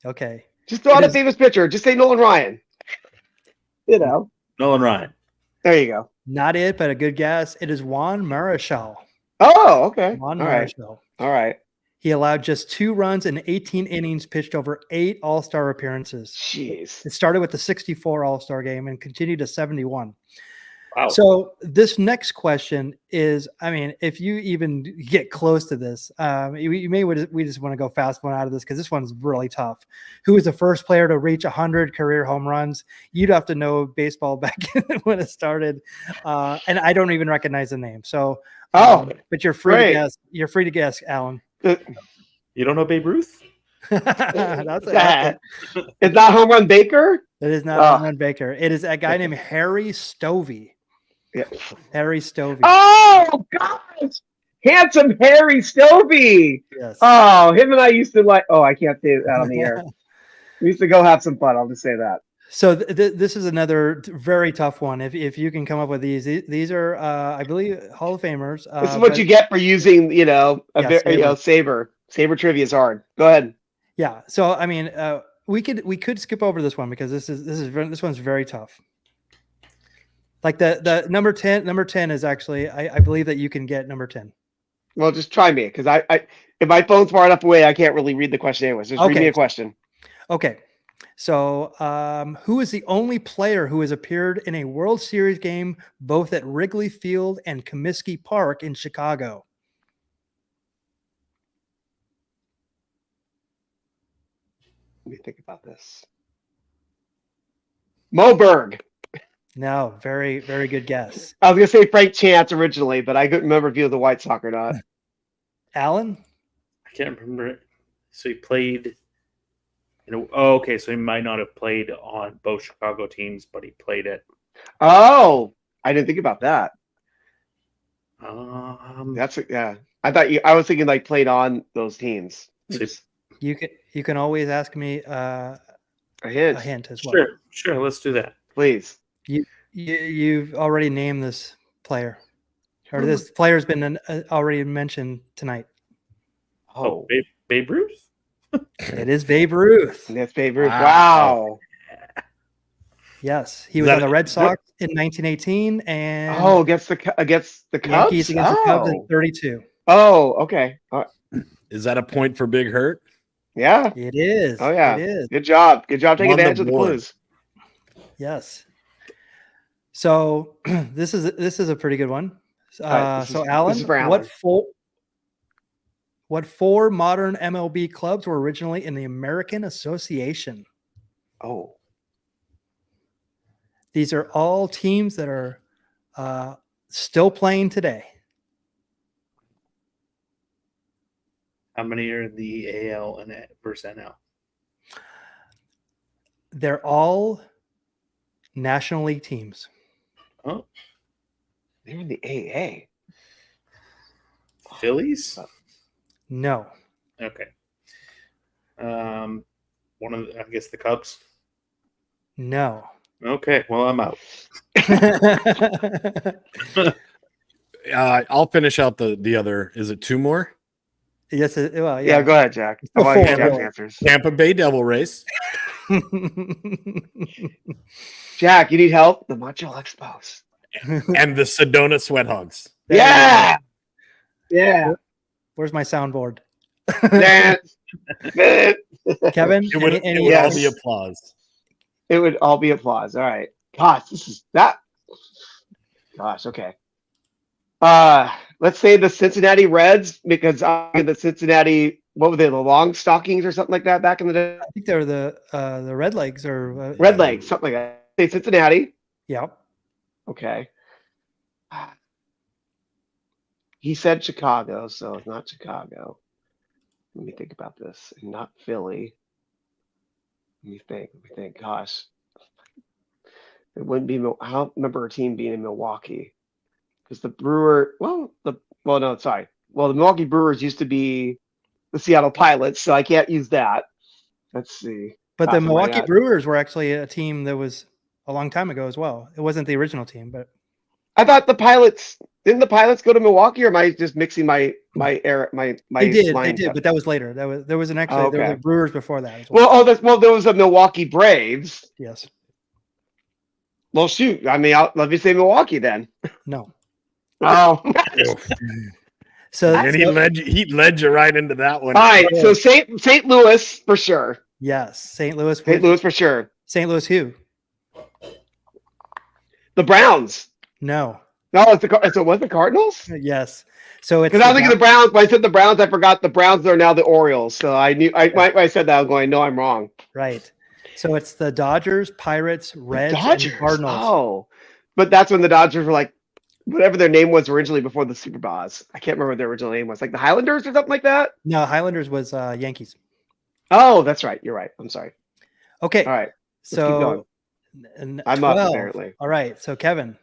Okay. Just throw It out a is- famous pitcher. Just say Nolan Ryan. Nolan Ryan. There you go. Not it, but a good guess. It is Juan Marichal. Oh, okay. Juan All right. Marichal. All right. He allowed just 2 runs in 18 innings, pitched over 8 All-Star appearances. Jeez. It started with the 64 All-Star game and continued to 71. Wow. So this next question is, I mean, if you even get close to this, we just want to go fast one out of this because this one's really tough. Who was the first player to reach 100 career home runs? You'd have to know baseball back when it started, and I don't even recognize the name. So, but you're free to guess. You're free to guess, Allan. You don't know Babe Ruth? That's It's not Home Run Baker? It is not Allan Baker. It is a guy named Harry Stovey. Yeah. Harry Stovey. Oh, gosh. Handsome Harry Stovey. Yes. Oh, him and I used to I can't say that on the air. We used to go have some fun. I'll just say that. So this is another very tough one. If you can come up with these are I believe Hall of Famers. This is what you get for using Saber. Saber trivia is hard. Go ahead. Yeah. So I mean, we could skip over this one because this one's very tough. Like the number 10 is actually I believe that you can get number 10. Well, just try me because I if my phone's far enough away, I can't really read the question anyways. Just read me a question. Okay. So, who is the only player who has appeared in a World Series game both at Wrigley Field and Comiskey Park in Chicago? Let me think about this. Moberg. No, very, very good guess. I was going to say Frank Chance originally, but I couldn't remember if he was the White Sox or not. Allan? I can't remember it. So he played. Okay. So he might not have played on both Chicago teams, but he played it. Oh, I didn't think about that. Yeah. I was thinking like played on those teams. You can always ask me a hint as well. Sure. Let's do that, please. You've already named this player, or this player's been already mentioned tonight. Oh, Babe Ruth. It is Babe Ruth. That's Babe Ruth. Wow. Yes, he was on the Red Sox in 1918, and against the Cubs. Yankees against the Cubs in 32. Oh, okay. Is that a point for Big Hurt? Yeah, it is. Oh yeah, it is. Good job taking advantage of the clues. Yes. So this is a pretty good one. Allan, what four modern MLB clubs were originally in the American Association? Oh, these are all teams that are still playing today. How many are in the AL and versus NL? They're all National League teams. Oh, they're in the AA. Phillies? No. Okay. One of I guess the Cubs. No. Okay. Well, I'm out. I'll finish out the other. Is it 2 more? Yes. Well, yeah. Go ahead, Jack. I want Jack's answers. Tampa Bay Devil Race. Jack, you need help? The Montreal Expos. And the Sedona Sweat Hogs. Yeah. Yeah. Where's my soundboard? Kevin? It would all be applause. It would all be applause. All right. Gosh, this is that. Gosh, okay. Let's say the Cincinnati Reds, because the Cincinnati, what were they, the Long Stockings or something like that back in the day? I think they're the Red Legs or Red Legs, something like that. Say Cincinnati. Yep. Okay. He said Chicago, so it's not Chicago. Let me think about this. Not Philly. Let me think. Gosh. It wouldn't be. I don't remember a team being in Milwaukee. Because the Milwaukee Brewers used to be the Seattle Pilots, so I can't use that. Let's see. But the Possibly Milwaukee not. Brewers were actually a team that was a long time ago as well. It wasn't the original team, but I thought the Pilots didn't the Pilots go to Milwaukee, or am I just mixing my they did, Lion Cup? but that was later. There was an actually there Okay. were Brewers before that as well. Well, there was a Milwaukee Braves. Yes. Well, shoot. I mean, let me say Milwaukee then. No. Oh, So, And he led you right into that one. all right. So St. Louis for sure. yes, St. Louis. St. Louis for sure. St. Louis who? The Browns. No. No, it was the Cardinals. Yes. So it's Because I was thinking the Browns. When I said the Browns, I forgot the Browns are now the Orioles. So I knew. When I said that, I was going, no, I'm wrong. right. So it's the Dodgers, Pirates, Reds, Dodgers. and Cardinals. Oh, but that's when the Dodgers were like, whatever their name was originally before the Super Bows. I can't remember what their original name was, like the Highlanders or something like that. No, Highlanders was Yankees. Oh, that's right. You're right. I'm sorry. Okay. All right. keep So going. and I'm 12. up apparently. All right. So Kevin,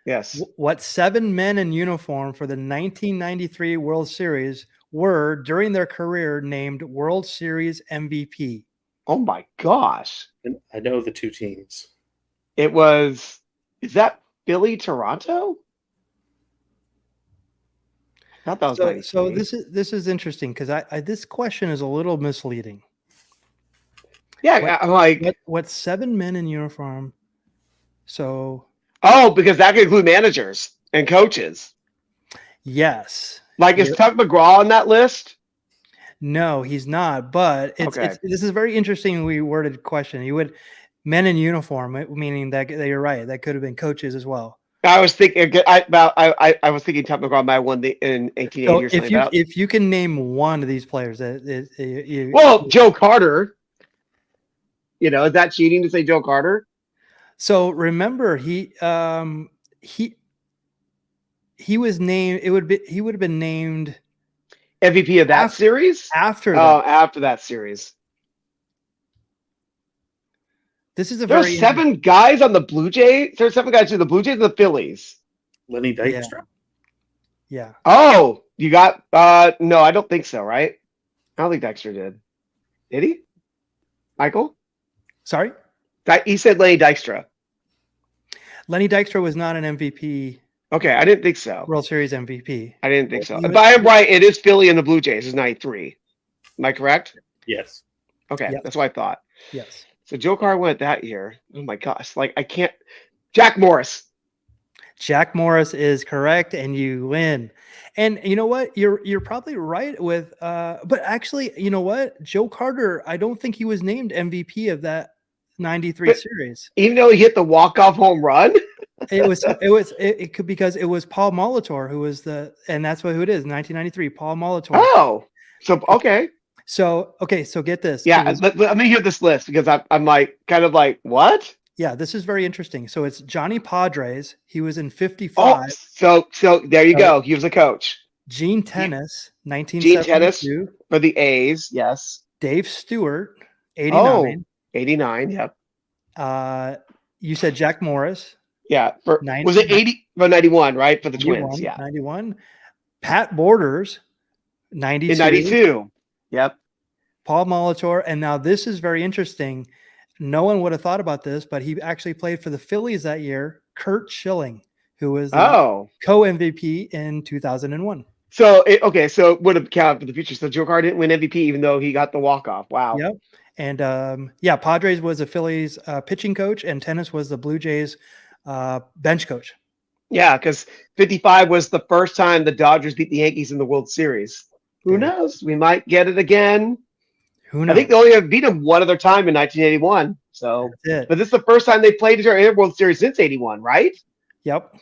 Yes. what 7 men in uniform for the 1993 World Series were during their career named World Series MVP? Oh my gosh. And I know the two teams. It was. Is that Philly, Toronto? I thought that was So 93. this is interesting because I this question is a little misleading. Yeah, I'm like, What 7 men in uniform? So oh, because that could include managers and coaches. yes. Like, is Tuck McGraw on that list? No, he's not. But Okay. this is a very interestingly worded question. You would men in uniform, meaning that you're right. That could have been coaches as well. I was thinking. I was thinking Tuck McGraw might have won in 1880 So or something. if you can name one of these players, Well, Joe Carter. Is that cheating to say Joe Carter? So remember, he was named. He would have been named MVP of that series? after Oh, that. after that series. This is a There are very 7 guys on the Blue Jays. There are 7 guys in the Blue Jays and the Phillies. Lenny Dykstra. Yeah. Oh, you got no, I don't think so, right? I don't think Dexter did. Did he? Michael? Sorry, He said Lenny Dykstra. Lenny Dykstra was not an MVP, Okay, I didn't think so. World Series MVP. I didn't think so. He was- But I'm right, it is Philly and the Blue Jays. It's 93. Am I correct? Yes. Okay, Yep. that's what I thought. Yes. So Joe Carter went that year. Oh my gosh. Like, I can't. Jack Morris. Jack Morris is correct, and you win. And you know what? You're probably right with. But actually, you know what? Joe Carter, I don't think he was named MVP of that '93 But- series. Even though he hit the walk-off home run. It could because it was Paul Molitor who was and that's who it is. 1993, Paul Molitor. Oh. So okay. So get this. Yeah, It was- let me hear this list because I'm like kind of like, what? yeah, this is very interesting. So it's Johnny Padres. He was in Oh, 55. so there you go. He was a coach. Gene Tennis, Gene Tennis 1972. for the A's. Yes. Dave Stewart, 89. 89. Yep. You said Jack Morris. Yeah. Was 90. it 80? No, 91, right? For the 91, Twins. Yeah. 91. Pat Borders, 92. In 92. Yep. Paul Molitor. And now this is very interesting. No one would have thought about this, but he actually played for the Phillies that year. Kurt Schilling, who was the co-MVP in 2001. So it would have counted for the future. So Joe Carter didn't win MVP even though he got the walk-off. Wow. Yep. And Padres was the Phillies pitching coach, and Tennis was the Blue Jays bench coach. Yeah, because 55 was the first time the Dodgers beat the Yankees in the World Series. Who Yeah. knows? We might get it again. Who I knows? think they only have beat them one other time in 1981. So, That's it. but this is the first time they played each other in a World Series since 81, right? Yep.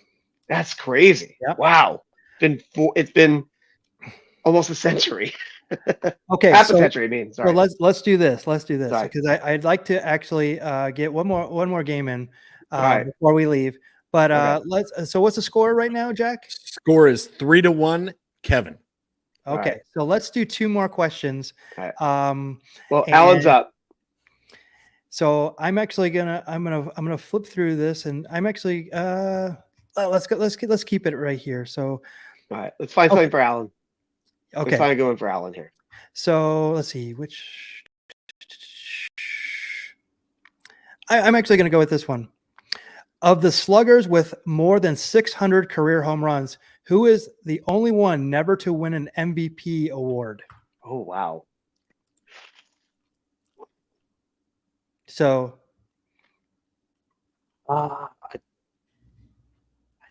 That's crazy. Yep. Wow. It's been almost a century. Okay. Half a century, I mean. Sorry. So let's do this. Let's do this Sorry. because I'd like to actually get one more game in Right. before we leave. But Okay. So what's the score right now, Jack? Score is 3-1, Kevin. All Okay, right. so let's do 2 more questions. All right. Well, Allan's up. So I'm actually gonna flip through this, and I'm actually let's keep it right here. So All right. Let's find something for Allan. okay, Let's find a good one for Allan here. So let's see which. I'm actually going to go with this one. Of the sluggers with more than 600 career home runs, who is the only one never to win an MVP award? Oh, wow. So I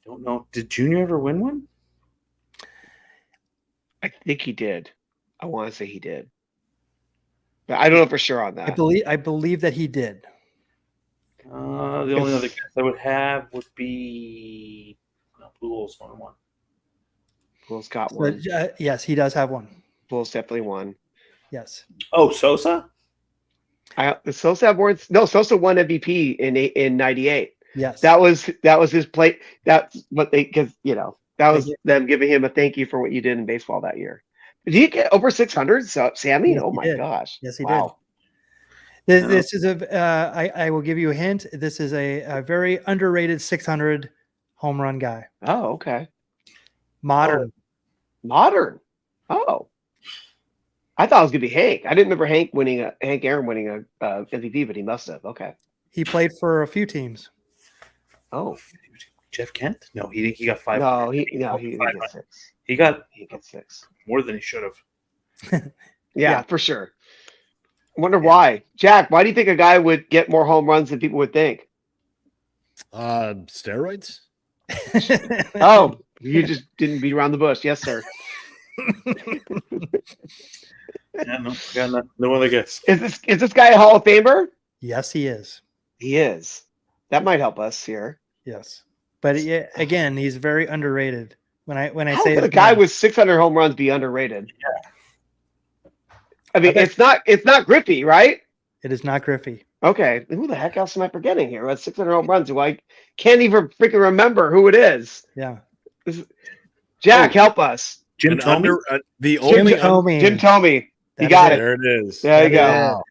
don't know. Did Junior ever win one? I think he did. I want to say he did. But I don't know for sure on that. I believe that he did. The only other guess I would have would be Bulls won one. Bulls got one. But, yes, he does have one. Bulls definitely won. Yes. Oh, Sosa? Sosa have more. No, Sosa won MVP in '98. Yes. That was his play. That's what because that was them giving him a thank you for what you did in baseball that year. Did he get over 600? So Sammy? Yes, Oh he my did. gosh! Yes, he Wow. did. This is I will give you a hint. This is a very underrated 600 home run guy. Oh, okay. Modern. Modern. Oh, I thought it was gonna be Hank. I didn't remember Hank Aaron winning a MVP, but he must have. Okay. He played for a few teams. Oh Jeff Kent? No, he got 5. no, he got 6. He got He got 6. more than he should have. Yeah, for sure. I wonder why. Jack, why do you think a guy would get more home runs than people would think? Steroids? Oh, you just didn't beat around the bush. Yes, sir. Yeah, no other guess. Is this guy a Hall of Famer? Yes, he is. He is. That might help us here. Yes, but again, he's very underrated. When I How say could a guy with 600 home runs be underrated? Yeah. I mean, it's not Griffey, right? It is not Griffey. Okay. Who the heck else am I forgetting here? That's 600 home runs. Who I can't even freaking remember who it is. Yeah. Jack, help us. Jim Thome? The only Jim Thome. You got it. There it is. There you go. Wow.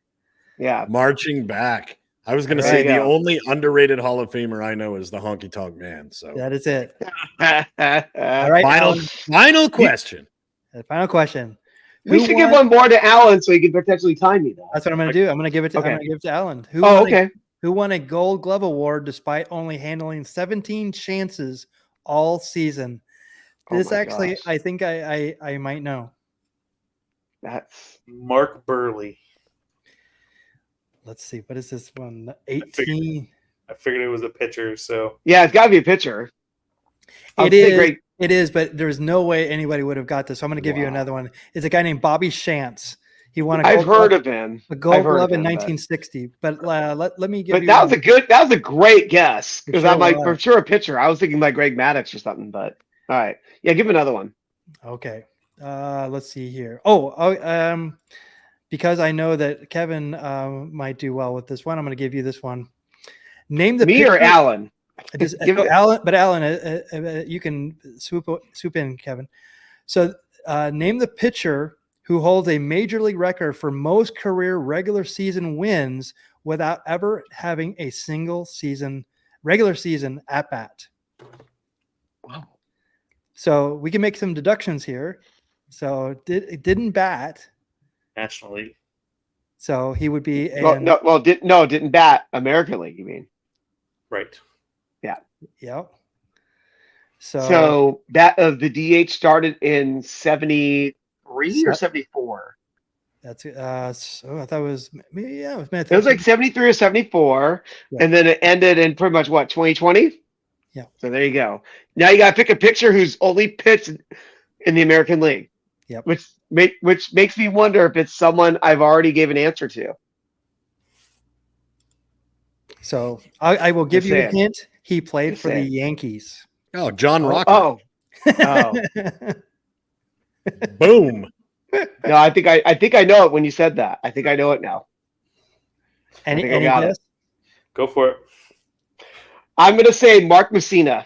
Yeah. Marching back. I was going to say the only underrated Hall of Famer I know is the Honky Tonk Man. So that is it. All right. Final question. Final question. We should give one more to Allan so he can potentially time me. Though. That's what I'm going to do. I'm going to give it to. I'm going to give it to Allan. Who won a Gold Glove award despite only handling 17 chances all season? This actually, I think I might know. That's Mark Burley. Let's see. What is this one? 18. I figured it was a pitcher. So yeah, it's got to be a pitcher. It is. Great. It is, but there's no way anybody would have got this. So I'm going to give you another one. It's a guy named Bobby Shantz. He won I've heard of him. A Gold Glove in 1960. But let me give you. That was a great guess because I'm like for sure a pitcher. I was thinking like Greg Maddux or something. But all right, yeah, give him another one. Okay. Let's see here. Because I know that Kevin might do well with this one, I'm going to give you this one. Name the me or Allan. Allan, but Allan, you can swoop in, Kevin. So, name the pitcher who holds a major league record for most career regular season wins without ever having a single regular season at bat. Wow. So we can make some deductions here. So it didn't bat. National League. So he would be didn't bat American League, you mean? Right. Yeah. Yep. So that the DH started in 73 or 74. That's I thought it was it was like 73 or 74, and then it ended in pretty much 2020. Yeah. So there you go. Now you got to pick a pitcher who's only pitched in the American League. Yep. Which makes me wonder if it's someone I've already gave an answer to. So I will give you a hint. He played for the Yankees. Oh, John Rocker. Oh. Boom. No, I think I know it when you said that. I think I know it now. Any guess? Go for it. I'm going to say Mark Messina.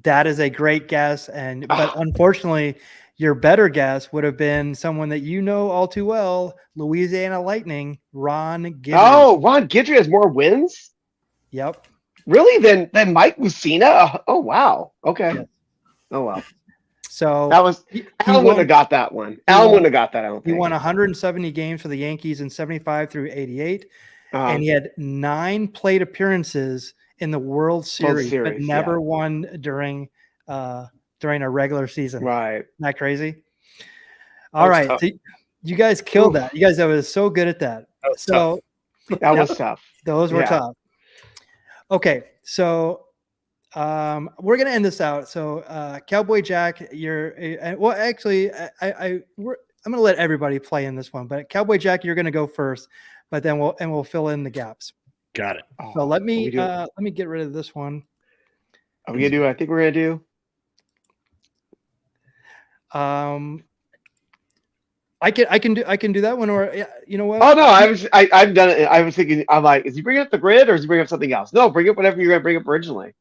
That is a great guess, but unfortunately, your better guess would have been someone that you know all too well, Louisiana Lightning, Ron Guidry. Oh, Ron Guidry has more wins? Yep. Really? Than Mike Messina? Oh, wow. Okay. Yes. Oh, wow. So That was he Allan won- wouldn't have got that one. Allan wouldn't have got that. I don't He think. won 170 games for the Yankees in 75 through 88, and he had 9 plate appearances in the World Series, but never won during a regular season. Right. Isn't that crazy? All right. So you guys killed that. You guys that was so good at that. So that was tough. Those were tough. Okay. So we're gonna end this out. So Cowboy Jack, well, actually, I'm gonna let everybody play in this one, but Cowboy Jack, you're gonna go first, but then we'll fill in the gaps. Got it. So let me get rid of this one. Are we gonna do what I think we're gonna do? I can do that one, or you know what? Oh no, I've done it. I was thinking, I'm like, is he bringing up the grid or is he bringing up something else? No, bring up whatever you're gonna bring up originally.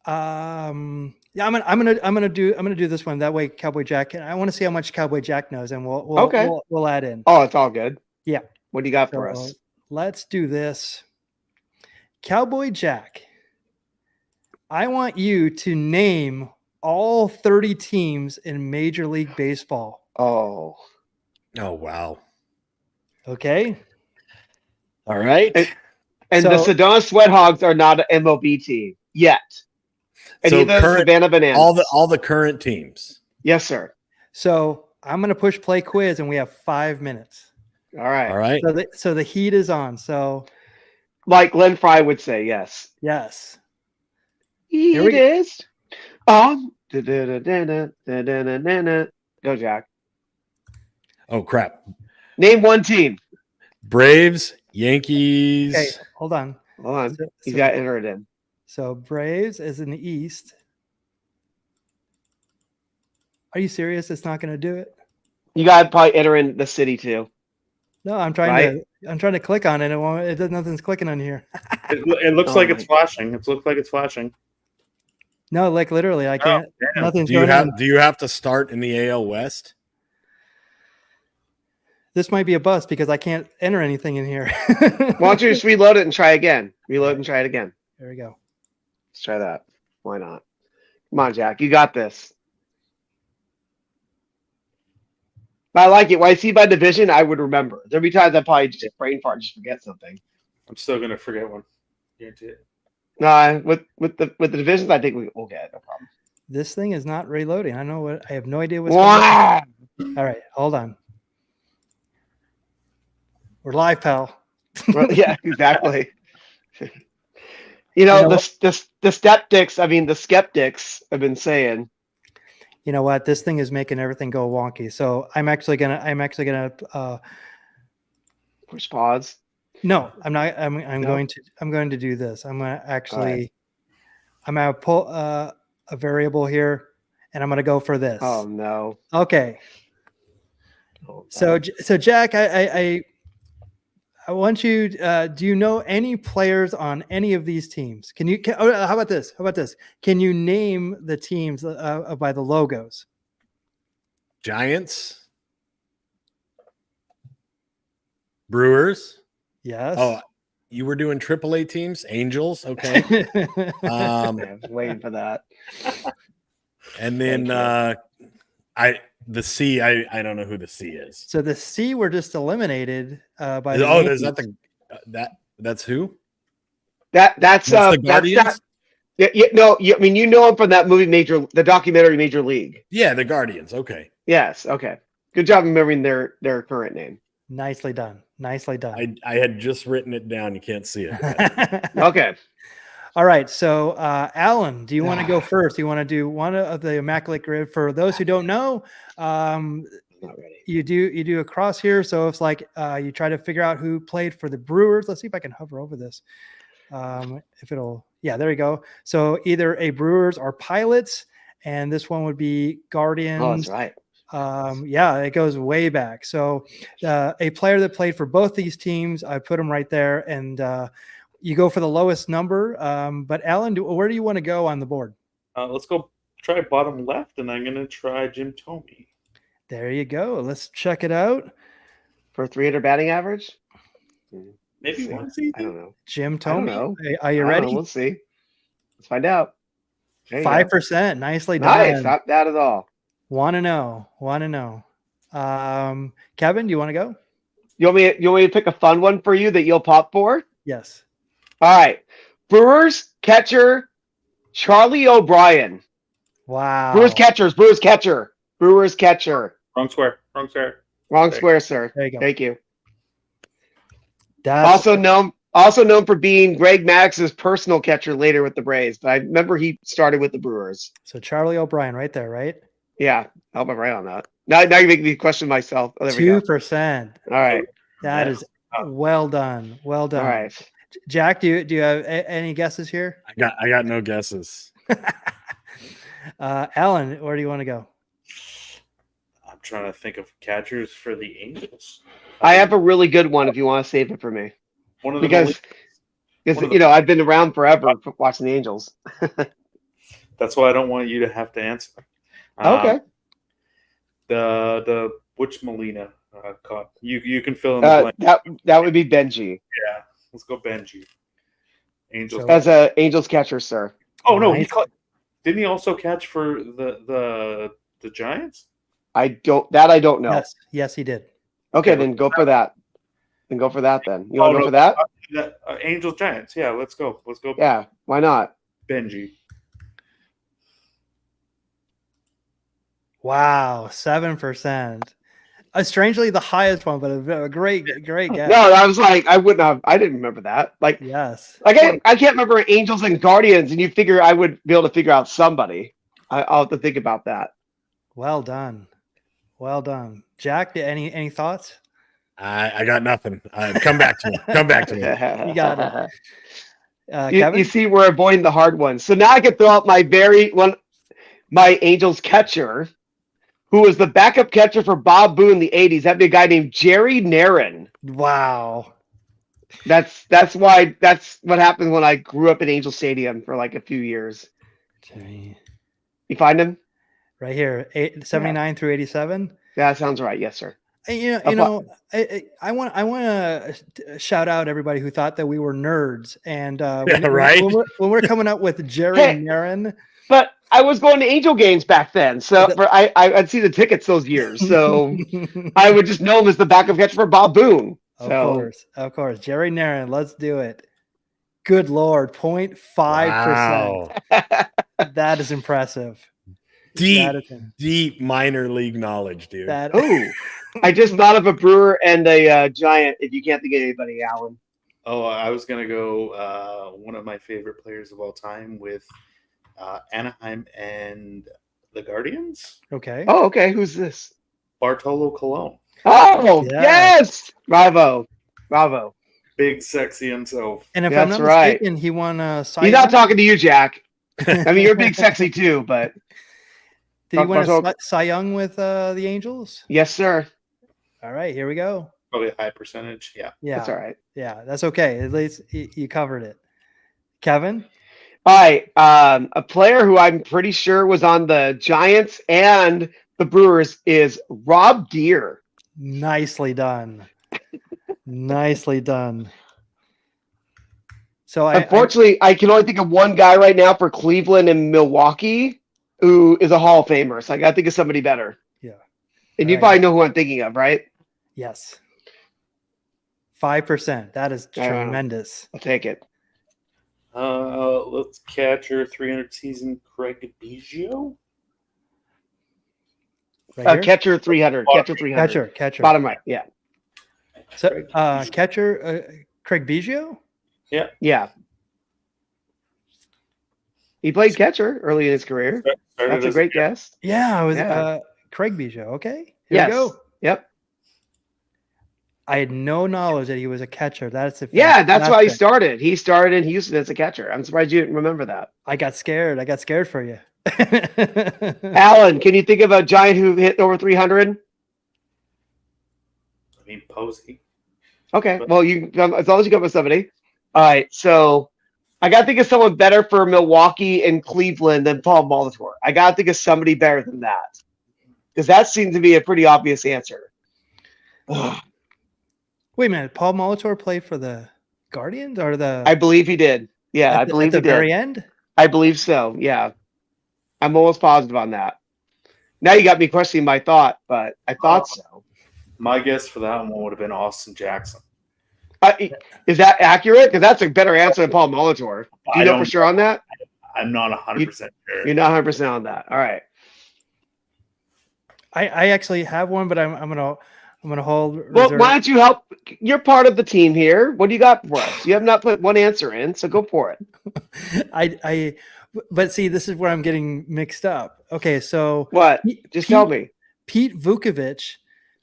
Yeah, I'm gonna do this one. That way, Cowboy Jack. I want to see how much Cowboy Jack knows, and we'll add in. Oh, it's all good. Yeah. What do you got for us? Let's do this. Cowboy Jack, I want you to name all 30 teams in Major League Baseball. Oh wow. Okay. All right. And the Sedona Sweathogs are not an MLB team yet. And So either current, Savannah Bananas. all the current teams. Yes, sir. So I'm gonna push play quiz, and we have 5 minutes. All right. All right. So the heat is on. So, like Glenn Fry would say, yes. Yes. Here it is. Go, Jack. Oh crap. Name one team. Braves, Yankees. Okay, hold on. Hold on. So- He's so- got to enter it in. So Braves is in the East. Are you serious? It's not going to do it. You got to probably enter in the city too. No, I'm trying to click on it. Nothing's clicking on here. It looks like it's flashing. It looks like it's flashing. No, like literally, I can't. damn. Nothing's Do you going have on. do you have to start in the AL West? This might be a bust because I can't enter anything in here. Why don't you just reload it and try again? Reload and try it again. There we go. Let's try that. Why not? Come on, Jack. You got this. I like it. When I see by division, I would remember. There'll be times I probably just brain fart and just forget something. I'm still gonna forget one. Guarantee it. No, with the divisions, I think we'll get it. No problem. This thing is not reloading. I have no idea what's going Wow. on. All right, hold on. We're live, pal. Well, yeah, exactly. You know, the skeptics have been saying, You know what? This thing is making everything go wonky. So I'm actually gonna push pause. No, I'm not. I'm No? going to do this. I'm going to actually, right. I'm going to pull a variable here, and I'm going to go for this. Oh no. Okay. Oh, So Jack, I want you. Do you know any players on any of these teams? How about this? How about this? Can you name the teams by the logos? Giants, Brewers. Yes. Oh, you were doing AAA teams, Angels. Okay. I was waiting for that. And then the C. I don't know who the C is. So the C were just eliminated by. Is that that's who? That's the Guardians. I mean, you know him from that movie, the documentary Major League. Yeah, the Guardians. Okay. Yes. Okay. Good job remembering their current name. Nicely done. Nicely done. I had just written it down. You can't see it. Okay. All right. So, Allan, do you want to go first? You want to do one of the Immaculate Grid? For those who don't know, Not ready. you do a cross here. So it's like you try to figure out who played for the Brewers. Let's see if I can hover over this. There you go. So either a Brewers or Pilots, and this one would be Guardians. Oh, that's right. It goes way back. So a player that played for both these teams, I put them right there, and you go for the lowest number. But Allan, where do you want to go on the board? Let's go try bottom left, and I'm gonna try Jim Thome. There you go. Let's check it out. For 300 batting average? Maybe See. one season. I don't know. Jim I don't Thome. know. Are you I don't ready? know. We'll see. Let's find out. There you go. 5%. Nicely Nice, done. not bad at all. Want to know. Kevin, do you want to go? You want me to pick a fun one for you that you'll pop for? Yes. All right. Brewers catcher Charlie O'Brien. Wow. Brewers catcher. Wrong square. Wrong square, sir. There you go. Thank you. That's Also known for being Greg Maddox's personal catcher later with the Braves, but I remember he started with the Brewers. so Charlie O'Brien right there, right? Yeah, I'll be right on that. Now you make me question myself. Oh, there we go. 2%. All right. That is well done. Well done. All right. Jack, do you have any guesses here? I got no guesses. Allan, where do you want to go? I'm trying to think of catchers for the Angels. I have a really good one if you want to save it for me. One of the Because I've been around forever watching the Angels. that's why I don't want you to have to answer. Okay. The which Molina caught? You can fill in the blank. That would be Benji Yeah, let's go Benji. Angels. So- as a Angels catcher, sir. Oh no, he Nice. caught. Didn't he also catch for the Giants? I don't know. Yes, he did. Okay, then go for that. Then. You want to go for that? Angels Giants. Yeah, let's go. Yeah, why not? Benji. Wow, 7%. Strangely, the highest one, but a great guess. No, I was like, I didn't remember that. Like, Yes. I can't remember Angels and Guardians, and you figure I would be able to figure out somebody. I'll have to think about that. Well done. Jack, any thoughts? I got nothing. Come back to me. You got it. You Kevin? see, we're avoiding the hard ones. So now I can throw out my Angels catcher, who was the backup catcher for Bob Boone in the 80s. That'd be a guy named Jerry Narron. Wow. That's what happened when I grew up in Angel Stadium for like a few years. You find him? Right here, 79 through 87. Yeah, that sounds right. Yes, sir. I want to shout out everybody who thought that we were nerds, and when we're coming up with Jerry Narron. But I was going to Angel games back then, so I'd see the tickets those years, so I would just know him as the backup catcher for Bob Boone. Of course, Jerry Narron. Let's do it. Good Lord, 0.5%. Wow. That is impressive. Deep minor league knowledge, dude. I just thought of a Brewer and a Giant. If you can't think of anybody, Allan. Oh, I was gonna go one of my favorite players of all time with Anaheim and the Guardians. Okay. Oh, okay. Who's this? Bartolo Colon. Oh, Yeah. yes. Bravo. Big sexy himself. And if That's I'm not right. mistaken, he won a Cy He's Young. not talking to you, Jack. I mean, you're big sexy too, but Did he win a Bartolo- Cy Young with the Angels? yes, sir. All right, here we go. Probably a high percentage. Yeah. Yeah, That's all right. yeah, that's okay. At least you covered it. Kevin? All right. A player who I'm pretty sure was on the Giants and the Brewers is Rob Deere. Nicely done. Nicely done. So Unfortunately, I can only think of one guy right now for Cleveland and Milwaukee who is a Hall of Famer. So I got to think of somebody better. Yeah. And you Right. probably know who I'm thinking of, right? Yes. 5%. That is tremendous. I'll take it. Let's catcher 300 season Craig Biggio. Right here? Catcher 300. Catcher 300. Catcher. Bottom right. Yeah. So, catcher Craig Biggio? Yeah. He played catcher early in his career. That's a great guess. Yeah, I was Yeah. Craig Biggio. Okay. Here Yes. we go. Yep. I had no knowledge that he was a catcher. That's That's why he fantastic. started. He started in Houston as a catcher. I'm surprised you didn't remember that. I got scared. I got scared for you. Allan, can you think of a Giant who hit over 300? I mean, Posey. Okay. Well, as long as you go with somebody. All right. So I got to think of someone better for Milwaukee and Cleveland than Paul Molitor. I got to think of somebody better than that. Because that seems to be a pretty obvious answer. Ugh. Wait a minute. Paul Molitor played for the Guardians or the? I believe he did. Yeah, I believe at the he did. very end. I believe so. Yeah. I'm almost positive on that. Now you got me questioning my thought, but I thought so. My guess for that one would have been Austin Jackson. Is that accurate? Because that's a better answer than Paul Molitor. Do you know for sure on that? I'm not 100% sure. You're not 100% on that. All right. I actually have one, but I'm gonna hold. Well, reserve. why don't you help? You're part of the team here. What do you got for us? You have not put one answer in, so go for it. But see, this is where I'm getting mixed up. Okay, so What? Just tell me. Pete Vukovich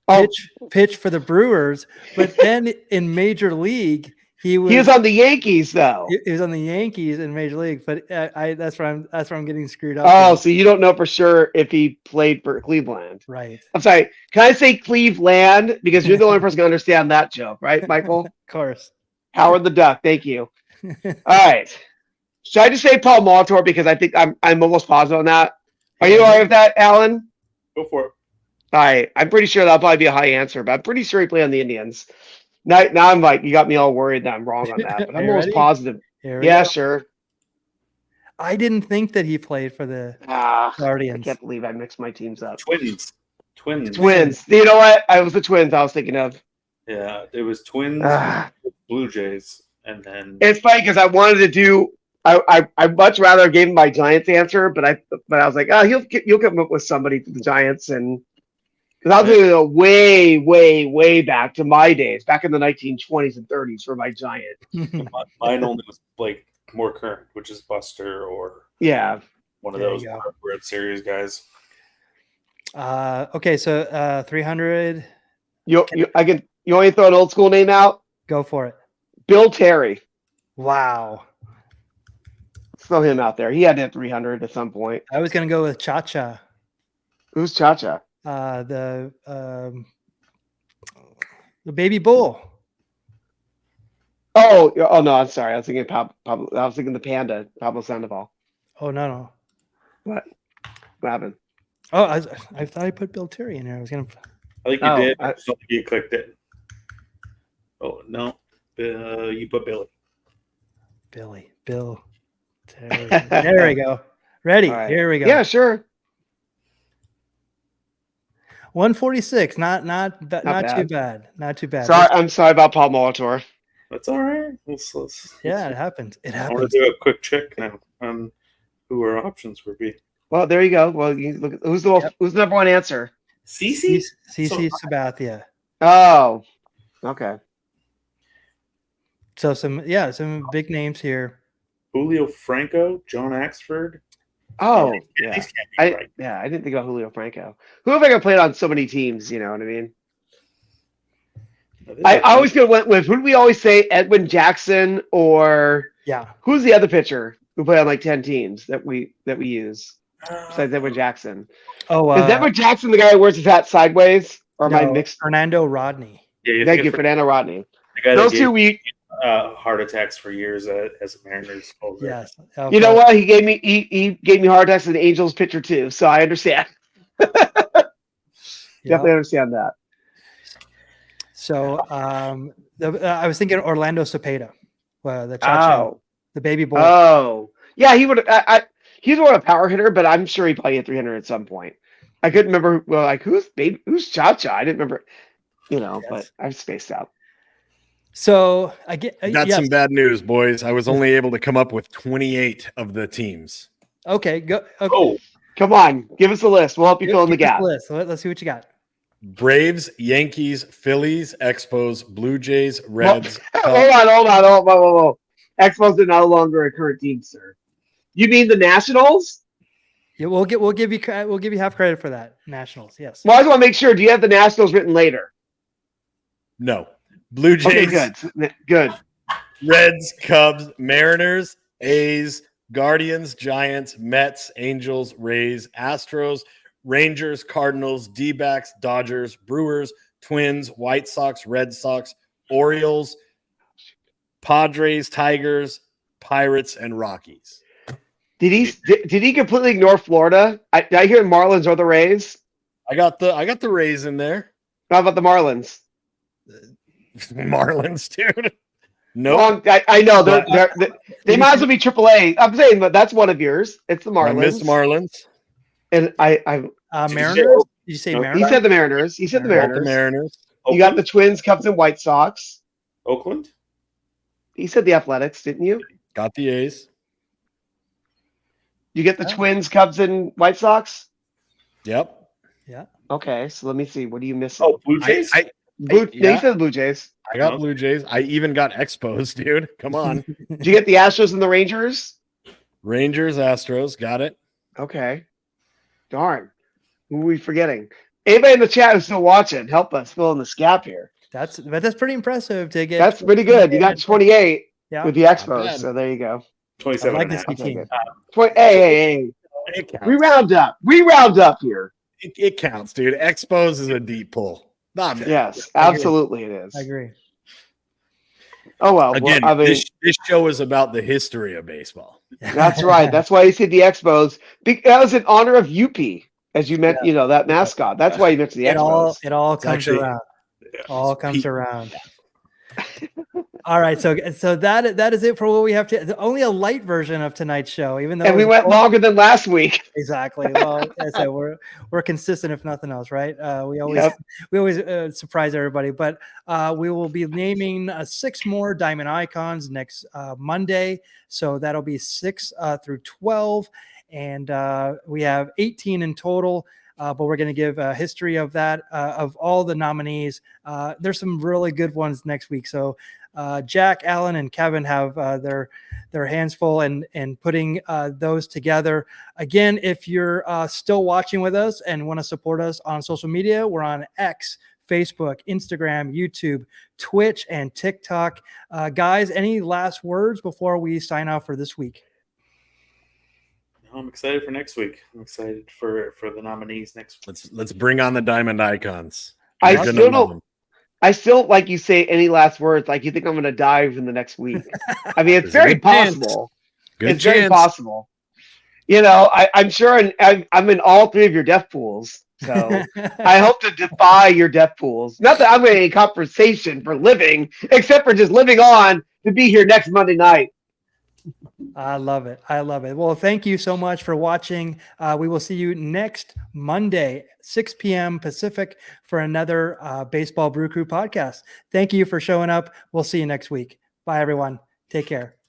Oh, pitched for the Brewers, but then in Major League he was on the Yankees though. he was on the Yankees in Major League. But that's where I'm getting screwed up. Oh, so you don't know for sure if he played for Cleveland. Right. I'm sorry. Can I say Cleveland? Because you're the only person who can understand that joke, right, Michael? Of course. Howard the Duck. Thank you. All right. Should I just say Paul Molitor because I think I'm almost positive on that? Are you all right with that, Allan? Go for it. All right. I'm pretty sure that'll probably be a high answer, but I'm pretty sure he played on the Indians. Now I'm like, you got me all worried that I'm wrong on that, but I'm You almost ready? positive. Here we Yeah, go. sure. I didn't think that he played for the I Guardians. can't believe I mixed my teams up. Twins. Twins. You know what? I was the Twins I was thinking of. Yeah, it was Twins, Ah. Blue Jays, and then It's funny because I wanted to do. I'd much rather have given my Giants answer, but I was like, oh, you'll come up with somebody for the Giants, and because I was going to go way back to my days, back in the 1920s and 30s for my Giant. mine only was like more current, which is Buster or Yeah. one of There those you go. World Series guys. Okay, so 300. You want to throw an old school name out? Go for it. Bill Terry. Wow. Throw him out there. He had to hit 300 at some point. I was gonna go with Cha-Cha. Who's Cha-Cha? The baby bull. Oh no, I'm sorry. I was thinking Pablo. I was thinking the Panda, Pablo Sandoval. Oh no. What happened? Oh, I thought I put Bill Terry in here. I was gonna. I think you Oh, did. I just don't think you clicked it. Oh no, you put Billy. Bill Terry. There we go. Ready? All right. Here we go. Yeah, sure. 146. Not too bad. bad. Not too bad. Sorry, I'm sorry about Paul Molitor. That's all right. Yeah, it happens. It I want happens. to do a quick check now on who our options would be. Well, there you go. Well, you look. Who's the number one answer? CC? CC Sabathia. Oh, okay. So some big names here. Julio Franco, John Axford. Oh, Yeah, yeah. these can't be right. I didn't think about Julio Franco. Who have I played on so many teams? You know what I mean? I always went with who do we always say? Edwin Jackson or Yeah. who's the other pitcher who played on like 10 teams that we use besides Edwin Jackson? Oh, Is Edwin Jackson the guy who wears his hat sideways? Or am I mixed? Fernando Rodney. Yeah, Thank you, Fernando Rodney. The guy Those that two gave, we. heart attacks for years as a Mariners holder. Yes. You know what? He gave me heart attacks as an Angels pitcher too, so I understand. Definitely understand that. So I was thinking Orlando Cepeda, the Cha-Cha, the baby boy. Oh, yeah, he would. He's more of a power hitter, but I'm sure he probably hit 300 at some point. I couldn't remember. Well, like who's Cha-Cha? I didn't remember. But I've spaced out. So I get Got some bad news, boys. I was only able to come up with 28 of the teams. Okay, go. Okay. Oh, come on, give us a list. We'll help you fill in the Give us gap. a list. Let's see what you got. Braves, Yankees, Phillies, Expos, Blue Jays, Reds. Hold on. Whoa. Expos are no longer a current team, sir. You mean the Nationals? Yeah, we'll give you half credit for that. Nationals, yes. Well, I just want to make sure. Do you have the Nationals written later? No. Blue Jays, Okay, good. Reds, Cubs, Mariners, A's, Guardians, Giants, Mets, Angels, Rays, Astros, Rangers, Cardinals, D-backs, Dodgers, Brewers, Twins, White Sox, Red Sox, Orioles, Padres, Tigers, Pirates, and Rockies. Did he completely ignore Florida? Did I hear Marlins or the Rays? I got the Rays in there. How about the Marlins? Marlins, dude. No, Well, I know they might as well be AAA. I'm saying, but that's one of yours. It's the I Marlins. missed Marlins. And Mariners? Did you say No, Mariners? he said the Mariners. He said the Mariners. The Mariners. Mariners. You got the Twins, Cubs, and White Sox. Oakland. He said the Athletics, didn't you? Got the A's. You get the Oh. Twins, Cubs, and White Sox? Yep. Yeah. Okay, so let me see. What are you missing? Oh, Blue Jays. No, you yeah. said the Blue Jays. I got Blue Jays. I even got Expos, dude. Come on. Did you get the Astros and the Rangers? Rangers, Astros. Got it. Okay. Darn. Who are we forgetting? Anybody in the chat who's still watching, help us fill in this gap here. That's pretty impressive to get. That's pretty good. You got 28 Yeah. with the Not Expos, bad. so there you go. 27 I like and a this half. team. Hey. It counts. We round up. We round up here. It counts, dude. Expos is a deep pull. Not bad. Yes, I agree. absolutely it is. I agree. Oh, well. Again, I mean, this show is about the history of baseball. that's right. That's why you said the Expos. That was in honor of UP, as you meant, that mascot. That's why you mentioned the Expos. It all comes actually- around. All comes Pete. around. All right, so that is it for what we have to. Only a light version of tonight's show, even though And we went longer than last week. Exactly. Well, as I said, we're consistent if nothing else, right? We always surprise everybody, but we will be naming 6 more diamond icons next Monday. So that'll be 6 through 12, and we have 18 in total. But we're going to give a history of that, of all the nominees. There's some really good ones next week. So Jack, Allan, and Kevin have their hands full and putting those together. Again, if you're still watching with us and want to support us on social media, we're on X, Facebook, Instagram, YouTube, Twitch, and TikTok. Guys, any last words before we sign off for this week? I'm excited for next week. I'm excited for the nominees next week. Let's bring on the diamond icons. I You're gonna still love don't. them. I still like you say any last words. Like you think I'm going to dive in the next week. I mean, it's There's a very good chance. possible. Good It's very chance. possible. I'm sure I'm in all 3 of your death pools. So I hope to defy your death pools. Not that I'm in any conversation for living, except for just living on to be here next Monday night. I love it. I love it. Well, thank you so much for watching. We will see you next Monday, 6 p.m. Pacific, for another Baseball Brew Crew podcast. Thank you for showing up. We'll see you next week. Bye, everyone. Take care.